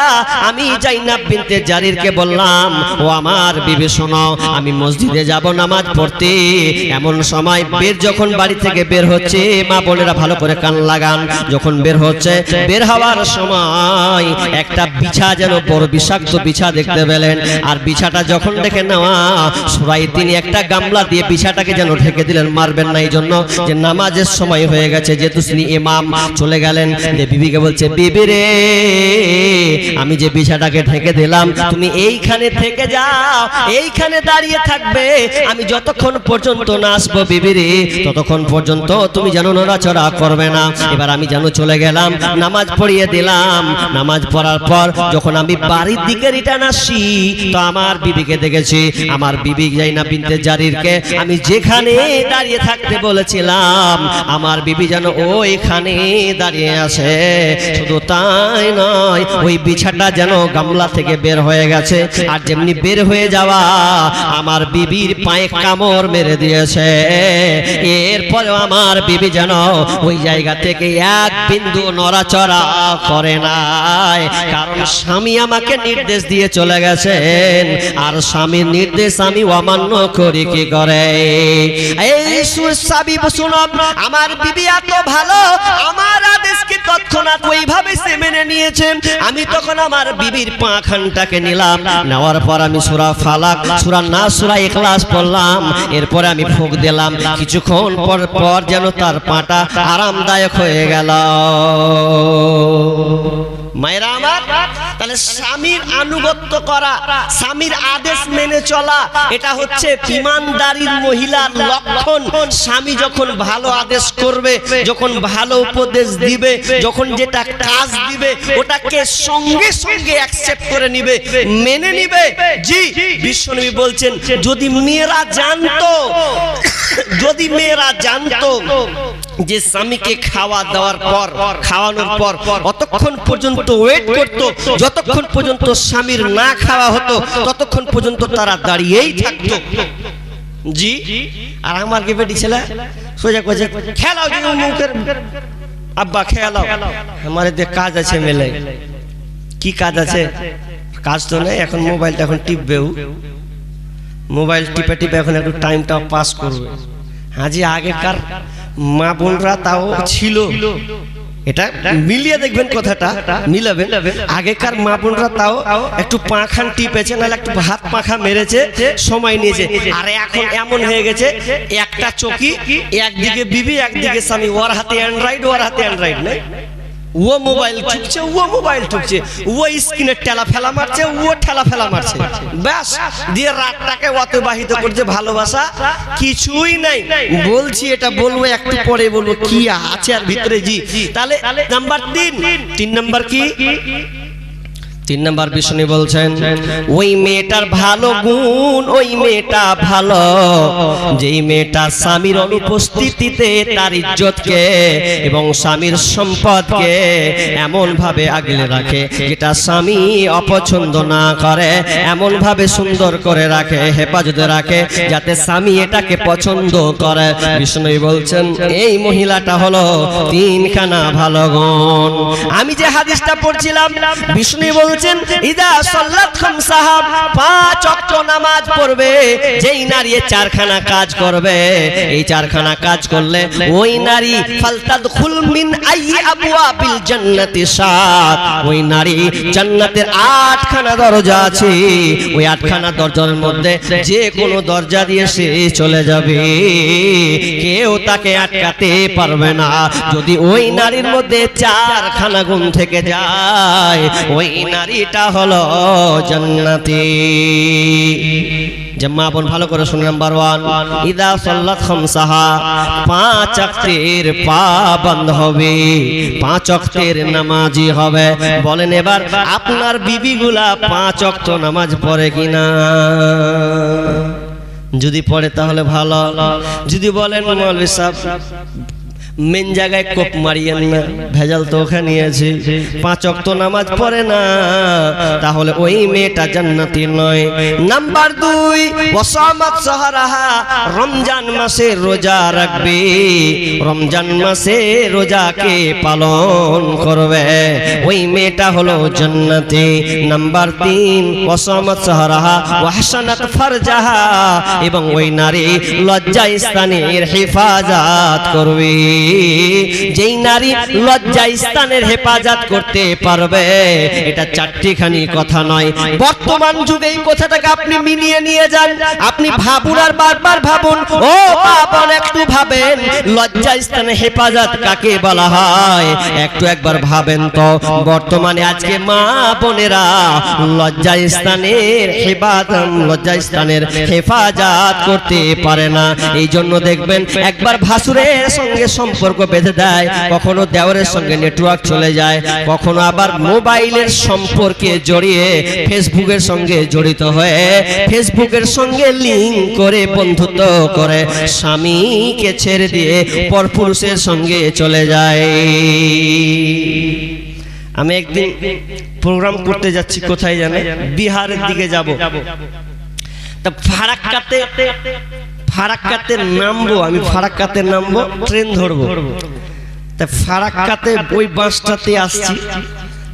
A: আমি জাইনাব বিনতে জারিরকে বললাম, ও আমার বিবি শোনো, আমি মসজিদে যাব নামাজ পড়তে। এমন সময় যখন বাড়ি থেকে বের হচ্ছে, মা বোনেরা ভালো করে কান লাগান, যখন বের হচ্ছে, বের হওয়ার সময় একটা বিছা, যেন বড় বিষাক্ত বিছা দেখতে পেলেন। আর বিছাটা যখন দেখে নেওয়া, সুরাই তিনি একটা গামলা দিয়ে বিছাটাকে যেন ঢেকে দিলেন, মারবেন না এই জন্য যে নামাজের সময় হয়ে গেছে, যেহেতু তিনি ইমাম। চলে গেলেন, বিবিকে বলছে, বিবি রে আমি যে বিছাটাকে ঢেকে দিলাম, তুমি এইখানে থেকে যাও, এইখানে দাঁড়িয়ে থাকবে, আমি যতক্ষণ পর্যন্ত না আসবো বিবি রে ততক্ষণ পর্যন্ত তুমি যেন নড়াচড়া করবে না। এবার আমি যেন চলে গেলাম, নামাজ পড়িয়ে দিলাম। নামাজ পড়ার পর যখন আমি বাড়ির দিকে রিটার্ন আসি, তো আমার বিবিকে দেখেছি, আমার বিবি জাইনাব বিনতে জারিরকে আমি যেখানে দাঁড়িয়ে থাকতে বলেছিলাম, আমার বিবি যেন ওইখানে দাঁড়িয়ে আছে। শুধু তাই নয়, ওই বিছাটা যেন গামলা থেকে বের হয়ে গেছে, আর যেমনি বের হয়ে যাওয়া, আমার বিবির পায়ে কামড় মেরে দিয়েছে। এরপরে আমার বিবি যেন ওই জায়গা থেকে এক বিন্দু নড়াচড়া করে নাই, কারণ স্বামী আমাকে নির্দেশ দিয়ে চলে গেছেন, আর স্বামীর নির্দেশ আমি অমান্য করি কি করে? এই সুসাবি শুনো, আমার বিবি এত ভালো, আমার আদেশকে তৎক্ষণাৎ ওইভাবে সে মেনে নিয়েছেন। আমি তখন আমার বিবির পা খানটাকে নিলাম, নেওয়ার পর আমি সূরা ফালাক, সূরা নাস, সূরা ইখলাস পড়লাম। এরপরে আমি ফুঁক দিলাম, কিছুক্ষণ পর পর যেন তার পাটা আরামদায়ক হয়ে গেল। মায়েরা আমার, তাহলে স্বামীর আনুগত্য করা, স্বামীর আদেশ মেনে চলা, এটা হচ্ছে ঈমানদারির মহিলার লক্ষণ। স্বামী যখন ভালো আদেশ করবে, যখন ভালো উপদেশ দিবে, যখন যেটা কাজ দিবে, ওটাকে সঙ্গে সঙ্গে অ্যাকসেপ্ট করে নিবে, মেনে নিবে। জি, বিশ্বনবী বলছেন, যদি মেয়েরা জানতো, যদি মেয়েরা জানতো যে স্বামীকে খাওয়া দেওয়ার পর, খাওয়ানোর পর অতক্ষণ পর্যন্ত ওয়েট করতো, যতক্ষণ পর্যন্ত স্বামীর না খাওয়া হতো ততক্ষণ পর্যন্ত তারা দাঁড়িয়েই থাকতো। জি, আর আমার কি বেটি ছেলে সোজা কইছে, খেলাও যে মুখের আব্বা খেলাও, আমার এতে কাজ আছে মেলে। কি কাজ আছে? কাজ তো নেই, এখন মোবাইলটা এখন টিপবেও, মোবাইল টিপে টিপে এখন একটু টাইমটা পাস করবে। হাজি আগেকার মা বোনরা তাও ছিল, এটা মিলিয়ে দেখবেন, কথাটা মিলাবেন। আগেকার মা বোনরা তাও একটু পাখান টিপেছে, নাহলে একটু হাত পাখা মেরেছে, সময় নিয়েছে। আর এখন এমন হয়ে গেছে, একটা চকি, একদিকে বিবি একদিকে স্বামী, ওর হাতে অ্যান্ড্রয়েড, ওর হাতে অ্যান্ড্রয়েড নেই, ও মোবাইল ঠুকছে, ও মোবাইল ঠুকছে, ও স্ক্রিনে ঠেলা ফেলা মারছে, ও ঠেলা ফেলা মারছে, ব্যাস দিয়ে রাতটাকে অতিবাহিত করছে। ভালোবাসা কিছুই নাই। বলছি এটা বলবো একটু পরে বলবো কি আছে আর ভিতরে জি। তাহলে নাম্বার 3 নাম্বার কি? 3 নাম্বার বিষ্ণু বলছেন ওই মেয়েটার ভালো গুণ, ওই মেয়েটা ভালো যেই মেয়েটা স্বামীর অনুপস্থিতিতে তার ইজ্জতকে এবং স্বামীর সম্পদকে এমন ভাবে আগলে রাখে যেটা স্বামী অপছন্দ না করে, এমন ভাবে সুন্দর করে রাখে, হেফাজতে রাখে যাতে স্বামী এটাকে পছন্দ করে। বিষ্ণু বলছেন এই মহিলাটা হলো 3খানা ভালো গুণ। আমি যে হাদিসটা পড়ছিলাম বিষ্ণু বলছেন ইদা সাল্লাত খামসাহা 5 ওয়াক্ত নামাজ পড়বে যেই নারী 4খানা কাজ করবে, এই 4খানা কাজ করলে ওই নারী ফালতাদখুল মিন আইয়ি আবওয়াবিল জান্নাতি 7, ওই নারী জান্নাতের 8খানা দরজা আছে, ওই 8খানা দরজার মধ্যে যে কোনো দরজা দিয়ে সে চলে যাবে, কেউ তাকে আটকাতে পারবে না। যদি ওই নারীর মধ্যে 4খানা গুণ থেকে যায় ওই নারীটা হলো জান্নাতি। মা বোন ভালো করে শুনে নাম্বার 1 ইদা সাল্লাত খামসাহা 5 ওয়াক্তের পাবন্দ হবে, 5 ওয়াক্তের নামাজি হবে। বলেন এবার আপনার বিবিগুলা 5 ওয়াক্ত নামাজ পড়ে কিনা? যদি পড়ে তাহলে ভালো। যদি বলেন মৌলভী সাহেব মেন জায়গায় কোপ মারিয়েন না, ভেজাল তো ওখানে আছে, 5 ওয়াক্ত নামাজ পড়ে না, তাহলে ওই মেয়েটা জান্নাতি নয়। নাম্বার 2 ওয়াসামাত সাহরাহা, রমজান মাসে রোজা রাখবে, রমজান মাসে রোজাকে পালন করবে, ওই মেয়েটা হলো জান্নাতি। নাম্বার 3 ওয়াসামাত সাহরাহা ওয়াহসানাত ফারজাহা, এবং ওই নারী লজ্জা স্থানের হেফাজত করবে। যেই নারী লজ্জা স্থানের হেফাজত করতে পারবে, এটা 4টিখানি কথা নয়। বর্তমান যুগে এই কথাটাকে আপনি মিলিয়ে নিয়ে যান, আপনি ভাবুন আর বারবার ভাবুন। ও বাবা একটু ভাবেন লজ্জা স্থানের হেফাজত কাকে বলা হয়, একটু একবার ভাবেন তো। বর্তমানে আজকে মা বোনেরা লজ্জা স্থানের হেফাজত করতে পারে না। এই জন্য দেখবেন একবার ভাসুরের সঙ্গে সম্পর্ক বেঁধে দেয়, কখনো দেওরের সঙ্গে নেটওয়ার্ক চলে যায়, কখনো আবার মোবাইলের সম্পর্কে জড়িয়ে ফেসবুকের সঙ্গে জড়িত হয়ে ফেসবুকের সঙ্গে লিংক করে বন্ধুত্ব করে স্বামীকে ছেড়ে দিয়ে পরপুরুষের সঙ্গে চলে যায়। আমি একদিন প্রোগ্রাম করতে যাচ্ছি, কোথায় জানেন? বিহারের দিকে যাব। তা ফারাক্কাতে নামবো, আমি ফারাক্কাতে নামবো, ট্রেন ধরবো। তা ফারাক্কাতে ওই বাসটাতে আসছি,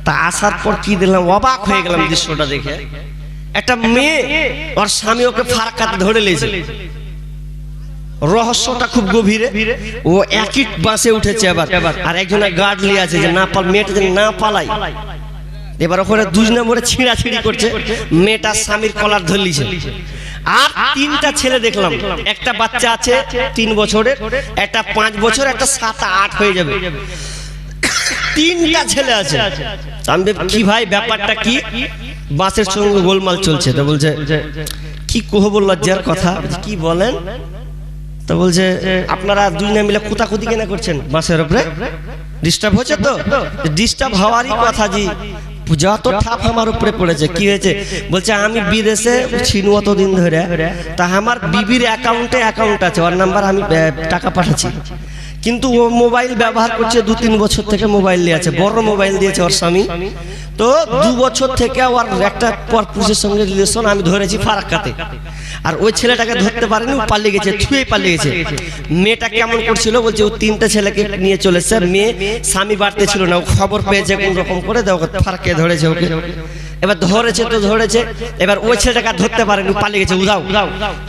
A: তা আসার পর কি দিলাম, অবাক হয়ে গেলাম দৃশ্যটা দেখে। একটা মেয়ে ওর স্বামী ওকে ফারাক্কাতে ধরে লেছে। রহস্যটা খুব গভীরে। ও একই বাসে উঠেছে আবার, আর একজনের গার্ড নিয়ে আছে যে মেয়েটা যেন না পালাই। এবার ওখানে 2 নম্বরে ছিঁড়াছিঁড়ি করছে, মেয়েটা স্বামীর কলার ধরলিছে। আর 3টা ছেলে দেখলাম, একটা বাচ্চা আছে 3 বছরের, একটা 5 বছর, একটা 7-8 হয়ে যাবে। 3টা ছেলে আছে। আমি কি ভাই ব্যাপারটা কি? বাসের সঙ্গে গোলমাল চলছে। তো বলছে কি কহব লজ্জার কথা। কি বলেন? তো বলছে আপনারা 2 জন মিলে কুতাকুতি কেন করছেন বাসের উপরে? ডিস্টার্ব হচ্ছে তো? ডিস্টার্ব হওয়ারই কথা জি, যত ঠাপ আমার উপরে পড়েছে। কি হয়েছে? বলছে আমি বিদেশে ছিনু অতদিন ধরে, তা আমার বিবির অ্যাকাউন্ট আছে, ওর নাম্বার আমি টাকা পাঠাচ্ছি, কিন্তু ও মোবাইল ব্যবহার করছে 2-3 বছর থেকে। মোবাইল নিয়ে আছে, বড় মোবাইল দিয়েছে ওর স্বামী। তো 2 বছর থেকে ওর একটা পরপুরুষের সঙ্গে রিলেশন আমি ধরেছি ফারাক্কাতে। আর ওই ছেলেটাকে ধরতে পারেনি, ও পালিয়ে গেছে, ছুঁয়ে পালিয়ে গেছে। মেয়েটা কেমন করছিল বলছে ও 3টে ছেলেকে নিয়ে চলেছে, মেয়ে স্বামী বাড়তে ছিল না, ও খবর পেয়েছে কোন রকম করে, ফারাক্কে ধরেছে ওকে। এবার ধরেছে তো ধরেছে, এবার ওই ছেলেটাকে ধরতে পারেনি, পালিয়ে গেছে উধাও।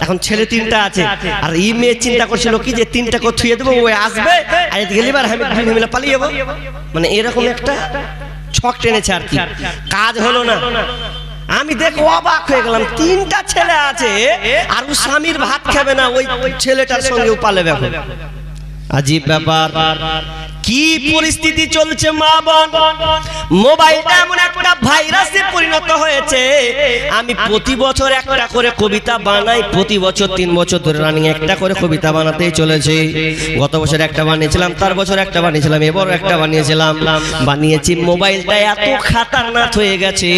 A: এখন ছেলে 3টা আছে, আর এই মেয়ে চিন্তা করছিল কি যে 3টাকে ছুঁয়ে দেবো, ও আসবে আর গেলে এবার আমি মিলে পালিয়ে যাবো। মানে এরকম একটা ছক টেনেছে আর কি, কাজ হলো না। আমি দেখো অবাক হয়ে গেলাম, 3টা ছেলে আছে আর ও স্বামীর ভাত খাবে না, ওই ছেলেটার সঙ্গে ও পালে। এখন আজীব ব্যাপার। কি পরিস্থিতি চলছে মা বোন, মোবাইলটা এমন একটা ভাইরাসে পরিণত হয়েছে। আমি প্রতি বছর একটা করে কবিতা বানাই, প্রতি বছর 3 বছর ধরে রানিং একটা করে কবিতা বানাতেই চলেছি। গত বছর একটা বানিয়েছিলাম, তার বছর একটা বানিয়েছিলাম, এবারও একটা বানিয়েছি। মোবাইলটা এত খাতারনাক হয়ে গেছে,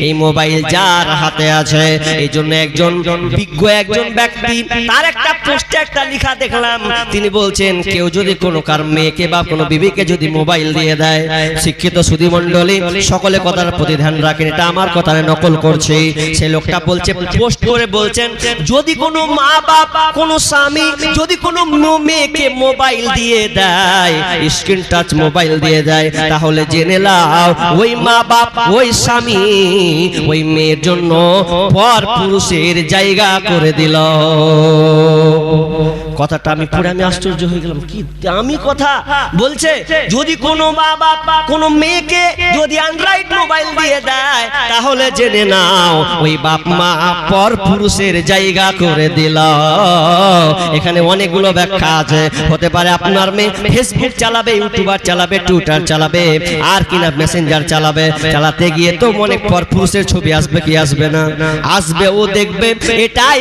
A: এই মোবাইল যার হাতে আছে, এই জন্য একজন বিজ্ঞ একজন ব্যক্তি তার একটা পোস্টে একটা লেখা দেখলাম, তিনি বলছেন কেউ যদি কোনো কার মেয়েকে বা কোনো বিবিকে যদি মোবাইল দিয়ে দেয়, শিক্ষিত সুধী মণ্ডলী সকলে কথার প্রতি ধ্যান রাখেন, এটা আমার কথা নকল করছে। সেই লোকটা বলছে, পোস্ট করে বলছেন, যদি কোনো মা বাপ কোনো স্বামী যদি কোনো মেয়েকে মোবাইল দিয়ে দেয়, স্ক্রিন টাচ মোবাইল দিয়ে দেয়, তাহলে জেনে নাও ওই মা বাপ ওই স্বামী ওই মেয়ের জন্য পর পুরুষের জায়গা করে দিল। কথাটা আমি পড়ে আমি আশ্চর্য হয়ে গেলাম, কি দামি কথা বলছে। যদি কোনো মা বাপ কোনো মেয়েকে যদি অ্যান্ড্রয়েড মোবাইল দিয়ে দেয়, তাহলে জেনে নাও ওই বাপ মা পর পুরুষের জায়গা করে দিল। এখানে অনেকগুলো ব্যাখ্যা আছে, হতে পারে আপনার মেয়ে ফেসবুক চালাবে, ইউটিউবার চালাবে, টুইটার চালাবে, আর কিনা মেসেঞ্জার চালাবে, চালাতে গিয়ে তো অনেক পর পুরুষের ছবি আসবে, কি আসবে না? আসবে, ও দেখবে, এটাই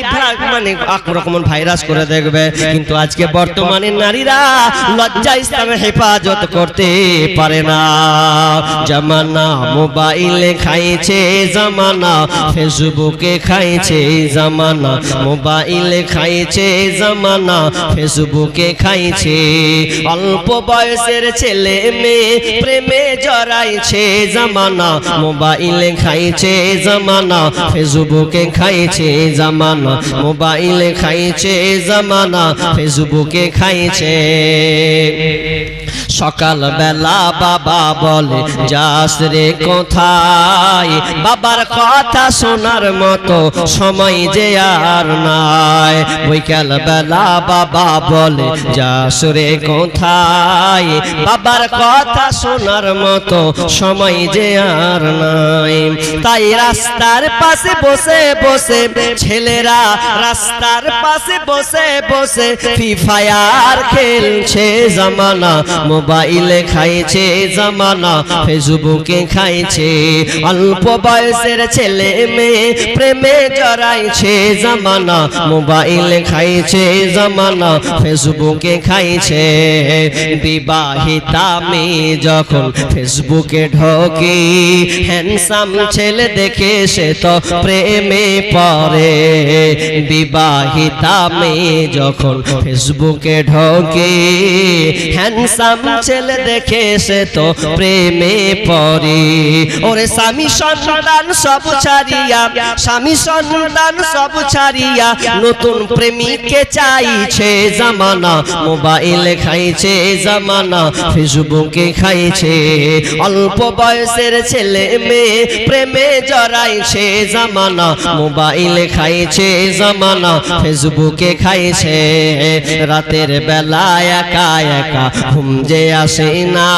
A: মানে একরকম ভাইরাস করে দেখবে। কিন্তু আজকে বর্তমানে নারীরা লজ্জা স্থানে হেফাজত করতে পারে না। জামানা মোবাইলে খাইছে, জামানা ফেসবুকে খাইছে, জামানা মোবাইলে খাইছে, জামানা ফেসবুকে খাইছে। অল্প বয়সের ছেলে মেয়ে প্রেমে জড়াইছে, জামানা মোবাইলে খাইছে, জামানা ফেসবুকে খাইছে, জামানা মোবাইলে খাইছে, জামানা ফেসবুকে খাইছে। সকাল বেলা বাবা বলে যাস রে কোথায়, বাবার কথা শোনার মতো সময় যে আর নাই। বিকাল বেলা বাবা বলে যাস রে কোথায়, বাবার কথা শোনার মতো সময় যে আর নাই। তাই রাস্তার পাশে বসে বসে ছেলেরা রাস্তার পাশে বসে বসে ফ্রি ফায়ার খেলছে, জামানা মোবাইলে খাইছে, জামানা ফেসবুকে খাইছে। অল্প বয়সের ছেলে মেয়ে প্রেমে জড়াইছে, জামানা মোবাইলে খাইছে, জামানা ফেসবুকে খাইছে। বিবাহিতা মেয়ে যখন ফেসবুকে ঢোকে, হ্যান্ডসাম ছেলে দেখে সে তো প্রেমে পড়ে। বিবাহিতা মেয়ে যখন ফেসবুকে ঢোকে, হ্যান্ডসাম ছেলে দেখে সে তো প্রেমে পড়ে। ওরে স্বামী সন্তান সব ছাড়িয়া, স্বামী সন্তান সব ছাড়িয়া নতুন প্রেমিককে চাইছে, জামানা মোবাইলে খাইছে, জামানা ফেসবুকে খাইছে। অল্প বয়সের ছেলে মেয়ে প্রেমে জড়াইছে, জামানা মোবাইলে খাইছে, জামানা ফেসবুকে খাইছে। রাতের বেলা একা একা ঘুম যে আসে না,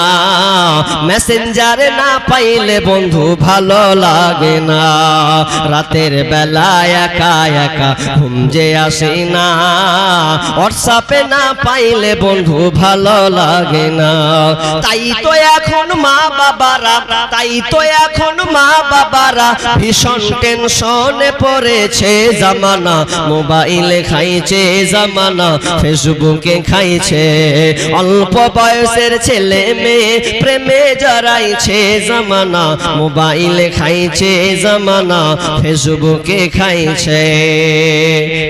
A: মেসেঞ্জারে না পাইলে বন্ধু ভালো লাগে না। রাতের বেলা একা একা ঘুম যে আসে না, হোয়াটসঅ্যাপে না পাইলে বন্ধু ভালো লাগে না। তাই তো এখন মা বাবারা, তাই তো এখন মা বাবারা ভীষণ টেনশনে পড়েছে, জামানা মোবাইলে খাইছে, জামানা ফেসবুকে খাইছে। অল্প বয়সের ছেলে মেয়ে প্রেমে জড়াইছে, জামানা মোবাইলে খাইছে, জামানা ফেসবুকে খাইছে।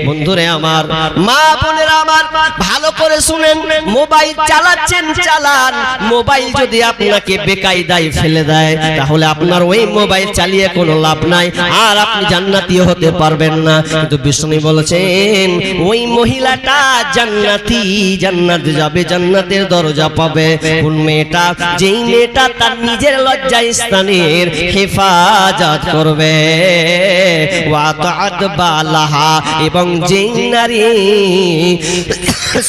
A: বন্ধুরে আমার, মা বোনেরা আমার, ভালো করে শুনেন, মোবাইল চালাচ্ছেন চালান, মোবাইল যদি আপনাকে বেকায়দায় ফেলে দেয়, তাহলে আপনার ওই মোবাইল চালিয়ে কোনো লাভ নাই, আর আপনি জান্নাতীও হতে পারবেন না। কিন্তু বিষ্ণু বলেছেন ওই মহিলাটা জান্নাতি, জান্নাতে যাবে, জান্নাতের দরজা পাবে। কোন মেয়েটা? যেই মেয়েটা তার নিজের লজ্জা স্থানের হেফাজত করবে, ওয়াতাআত বালাহা, এবং যেই নারী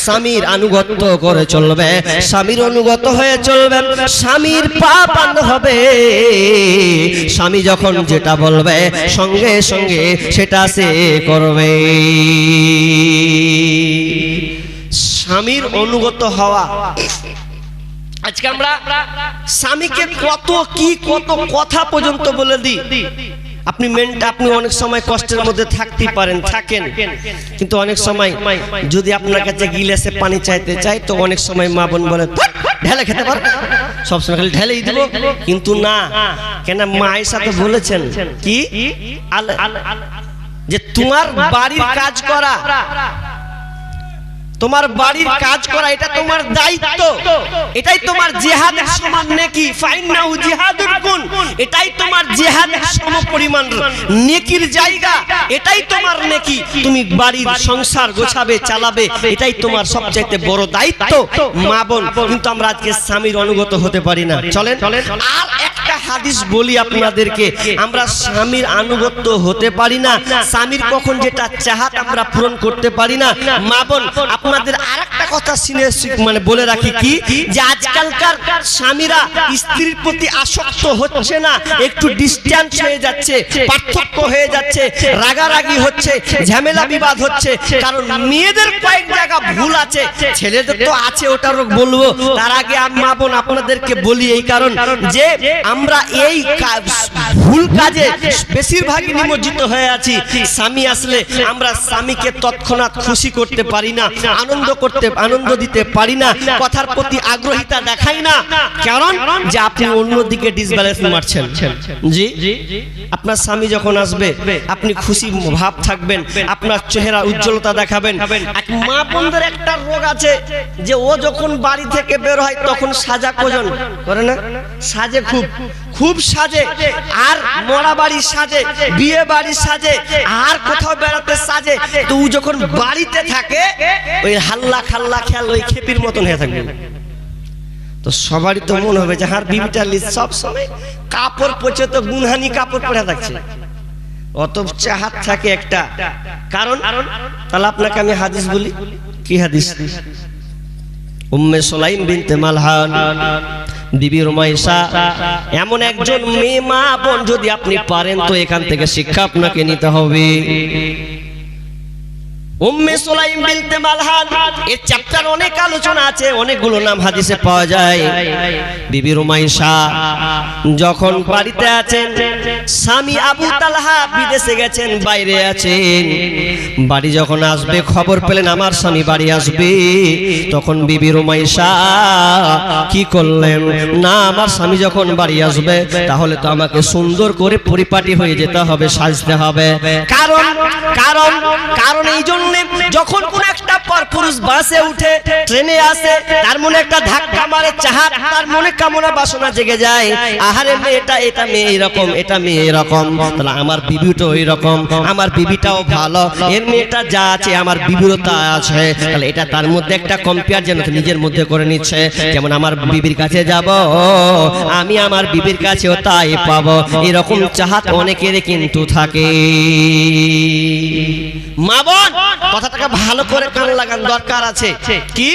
A: স্বামীর আনুগত্য করে চলবে, স্বামীর অনুগত হয়ে চলবে, স্বামীর পা বাঁধ হবে। স্বামী যখন যেটা বলবে সঙ্গে সঙ্গে সেটা সে করবে। স্বামীর অনুগত হওয়া আজকে আমরা স্বামীকে কত কথা পর্যন্ত বলে দিই। আপনি অনেক সময় কষ্টের মধ্যে থাকতেই পারেন, থাকেন, কিন্তু অনেক সময় যদি আপনার কাছে গিলাসে পানি চাইতে চাই তো অনেক সময় মা বোন বলে ঢেলে খেতে পার, সবসময় খালি ঢেলেই দিব। কিন্তু না, কেন মা আয়েশা তো বলেছেন কি যে তোমার বাড়ির কাজ করা, তোমার বাড়ির কাজ করা এটা তোমার দায়িত্ব, এটাই তোমার জিহাদের সমান নেকি, ফাইন্নাহু জিহাদুল গুন, এটাই তোমার জিহাদের সমপরিমাণ নেকির জায়গা, এটাই তোমার নেকি। তুমি বাড়ির সংসার গোছাবে, চালাবে, এটাই তোমার সবচেয়ে বড় দায়িত্ব মা বোন। কিন্তু আমরা আজকে স্বামীর অনুগত হতে পারি না। চলেন আর একটা হাদিস বলি আপনাদেরকে, আমরা স্বামীর আনুগত্য হতে পারি না, স্বামীর কখন যেটা চাহাত আমরা পূরণ করতে পারি না। মা বোন, আপনাদের আরেকটা কথা মানে বলে রাখি কি, যে আজকালকার স্বামীরা স্ত্রীর প্রতি আসক্ত হচ্ছে না, একটু ডিসট্যান্স হয়ে যাচ্ছে, পার্থক্য হয়ে যাচ্ছে, রাগারাগি হচ্ছে, ঝামেলা বিবাদ হচ্ছে। কারণ মেয়েদের কয়েক জায়গা ভুল আছে, ছেলেদের তো আছে, ওটারও বলবো। তার আগে মা বোন আপনাদেরকে বলি এই কারণ যে আমরা এই ভুল কাজে বেশিরভাগই নিমজ্জিত হয়ে আছি। স্বামী আসলে আমরা স্বামীকে তৎক্ষণাৎ খুশি করতে পারি না, আনন্দ দিতে পারি না, কথার প্রতি আগ্রহিতা দেখাই না। কারণ যে আপনি অন্যদিকে ডিসব্যালেন্স মারছেন। জি, আপনার স্বামী যখন আসবে আপনি খুশি ভাব থাকবেন, আপনার চেহারা উজ্জ্বলতা দেখাবেন। এক মা বোনদের একটা রোগ আছে যে ও যখন বাড়ি থেকে বের হয় তখন সাজা কোজন করে না, সাজে খুব সাজে, আর মরা বাড়ি সাজে, বিয়ে বাড়ি সাজে, আর কোথাও বেড়াতে সাজে। তো ও যখন বাড়িতে থাকে ওই হাল্লা খাল্লা খেয়াল ওই খেপির মতন হয়ে থাকবে। তো সবারই তো মনে হবে যে হার বিবিটা সব সময় কাপড় পচে তো গুনহানি কাপড় পরে থাকছে, অত চাহাত থাকে একটা। কারণ তাহলে আপনাকে আমি হাদিস বলি, কি হাদিস? উম্মে সুলাইম বিনতে মালহান বিবি রুমাইসা এমন একজন মেয়ে মা বোন, যদি আপনি পারেন তো এখান থেকে শিক্ষা আপনাকে নিতে হবে। উম্মে সুলাইম বিনতে মালহান, এই চ্যাপ্টার অনেক আলোচনা আছে, অনেকগুলো নাম হাদিসে পাওয়া যায়। বিবি রুমাইসা যখন বাড়িতে আছেন, স্বামী আবু তালহা বিদেশে গেছেন, বাইরে আছেন, বাড়ি যখন আসবে খবর পেলেন আমার স্বামী বাড়ি আসবে, তখন বিবি রুমাইসা কি করলেন, না আমার স্বামী যখন বাড়ি আসবে তাহলে তো আমাকে সুন্দর করে পরিপাটি হয়ে যেতে হবে, সাজতে হবে। কারণ এই জন্য যখন কোন একটা পরপুরুষ বাসে উঠে, ট্রেনে আসে, তার মনে একটা ধাক্কা মারে চাহাত, তার মনে কামনা বাসনা জেগে যায়, আহারে মেয়েটা, এটা মেয়ে এরকম, এটা মেয়ে এরকম, তাহলে আমার বিবিটাও এরকম, আমার বিবিটাও ভালো, এর মেয়েটা যা আছে আমার বিবিরও তা আছে, তাহলে এটা তার মধ্যে একটা কম্পেয়ার যেন নিজের মধ্যে করে নিচ্ছে। যেমন আমার বিবির কাছে যাব, আমি আমার বিবির কাছেও তাই পাবো, এরকম চাহাত অনেকের কিন্তু থাকে। মা বোন, কথাটাকে ভালো করে কান লাগান দরকার আছে। কি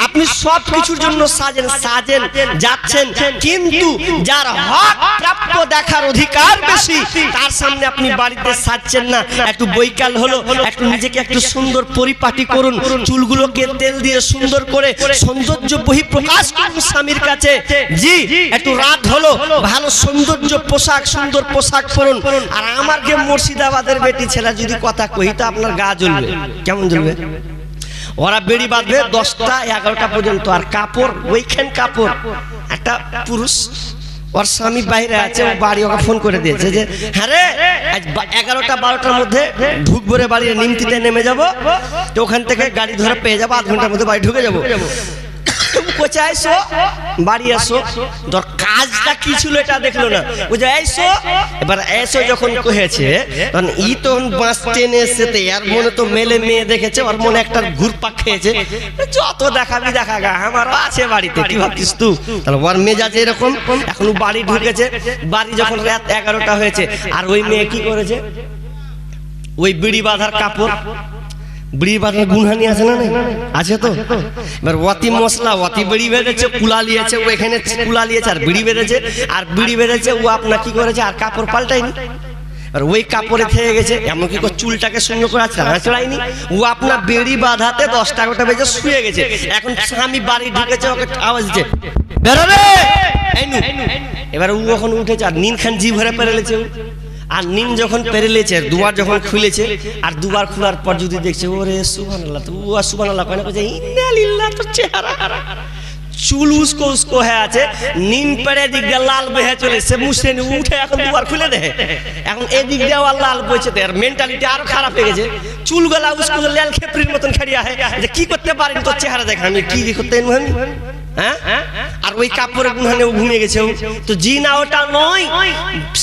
A: আপনি সব কিছুর জন্য সাজেন যাচ্ছেন, কিন্তু যার হক প্রাপ্য দেখার অধিকার বেশি তার সামনে আপনি বাড়িতে সাজছেন না। একটু বৈকাল হলো, একটু নিজেকে একটু সুন্দর পরিপাটি করুন, চুলগুলোকে তেল দিয়ে সুন্দর করে সৌন্দর্য বহিঃপ্রকাশ করুন স্বামীর কাছে। জি, একটু রাত হলো, ভালো সৌন্দর্য পোশাক, সুন্দর পোশাক পরুন। আর আমাকে মুর্শিদাবাদের বেটি ছেলে যদি কথা কই তো আপনার গা জ্বলবে। কেমন জ্বলবে? ওরা বেড়ি বাঁধবে 10টা 11টা পর্যন্ত, আর কাপড় ওইখান কাপড়। একটা পুরুষ ওর স্বামী বাইরে আছে, ও বাড়ি ওকে ফোন করে দিয়েছে যে হ্যাঁ রে আজ 11টা 12টার মধ্যে ঢুকবো রে বাড়ি, নিমতিতে নেমে যাবো, তো ওখান থেকে গাড়ি ধরে পেয়ে যাবো, আধ ঘন্টার মধ্যে বাড়ি ঢুকে যাবো। কোথায় এসো, বাড়ি এসো, ধর কাজটা কি ছিল এটা দেখলো না, বুঝে এসো। এবার এসো যখন কহেছে, তখন ই তখন বাস টেনে এসেছে, এর মনে তো মেলে মেয়ে দেখেছে, ওর মনে একটা ঘুরপাক খেয়েছে, যত দেখাবি দেখা গা, আমারও আছে বাড়িতে, কি ভাবছিস তুই? তাহলে ওর মেজাজ এরকম। এখন বাড়ি ঢুকেছে, বাড়ি যখন রাত 11টা হয়েছে, আর ওই মেয়ে কি করেছে, ওই বিড়ি বাঁধার কাপড়, বিড়ি বাঁধার গুনহানি আছে না? আছে তো। এবার ওয়াতি মশলা, ওয়াতি বিড়ি বেঁধেছে, কুলা লিয়েছে, ও এখানে কুলা লিয়েছে আর বিড়ি বেঁধেছে, আর বিড়ি বেঁধেছে, ও আপনার কি করেছে, আর কাপড় পাল্টায়নি, আর ওই কাপড়ে থেকে গেছে। এমনকি চুলটাকে সুন্দর করে চড়ায়নি, ও আপনার বেড়ি বাঁধাতে 10টা 11টা বেজে শুয়ে গেছে। এখন স্বামী বাড়ি ঢুকেছে, ওকে আওয়াজ দিচ্ছে, বেরো রে এই নু। এবার ও যখন উঠেছে আর নিন খান জি ভরে পেরেলেছে ও। আর নিন যখন পেরেলেছে দুবার যখন খুলেছে আর দুবার খোলার পর যদি দেখছে ওরে সুবহানাল্লাহ, তো ও আর সুবহানাল্লাহ কয় না, কইছে ইন্না লিল্লাহ, তোর চেহারা চুল উস্কো উস্কো হয়ে আছে, নিন পেড়ে দিক দিয়ে লাল বেহে চলে সে মুছে নি উঠে এখন দুবার খুলে দেয়, এখন এদিক দিয়ে আর লাল বইছে, তার মেন্টালিটি আরো খারাপ হয়ে গেছে, চুল গলা উস্কো লাল খেপড়ির মতন খাড়িয়া হয় যে কি করতে পারেন তোর চেহারা দেখে আমি কি করতে আমি, হ্যাঁ? আর ওই কাপড়ের গুহানে ও ঘুমিয়ে গেছে। তো জি না ওটা নয়,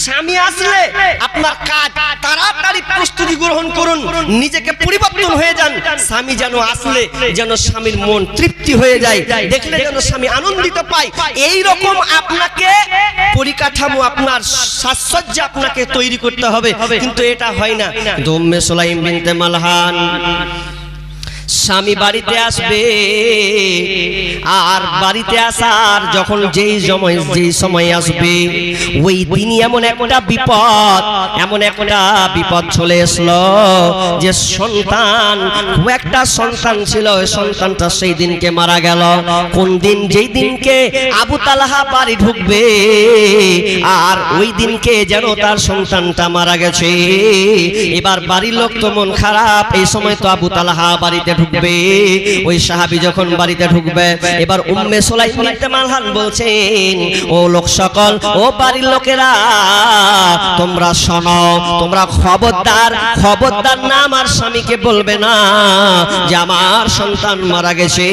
A: স্বামী আসলে আপনার কাজ তাড়াতাড়ি প্রস্তুতি গ্রহণ করুন, নিজেকে পরিবর্তন হয়ে যান, স্বামী যেন আসলে যেন স্বামীর মন তৃপ্তি হয়ে যায়, দেখলে যেন স্বামী আনন্দিত পায়, এই রকম আপনাকে পরিকাঠামো আপনার সাজসজ্জা আপনাকে তৈরি করতে হবে। কিন্তু এটা হয় না। উম্মে সুলাইম বিনতে মালহান স্বামী বাড়িতে আসবে, আর বাড়িতে আসার যখন যেই সময় আসবে ওই দিনই এমন একটা বিপদ চলে আসলো যে সন্তান, একটা সন্তান ছিল, ওই সন্তানটা সেই দিনকে মারা গেল। কোন দিন? যেই দিনকে আবু তালহা বাড়ি ঢুকবে আর ওই দিনকে যেন তার সন্তানটা মারা গেছে। এবার বাড়ির লোক তো মন খারাপ, এই সময় তো আবু তালহা বাড়িতে ঢুকবে। ওই সাহাবী যখন বাড়িতে ঢুকবে, এবার উম্মে সুলাইম বিনতে মালহান বলছেন, ও লোক সকল, ও বাড়ির লোকেরা, তোমরা শোনো, তোমরা খবরদার না আমার স্বামীকে বলবে না যে আমার সন্তান মারা গেছে,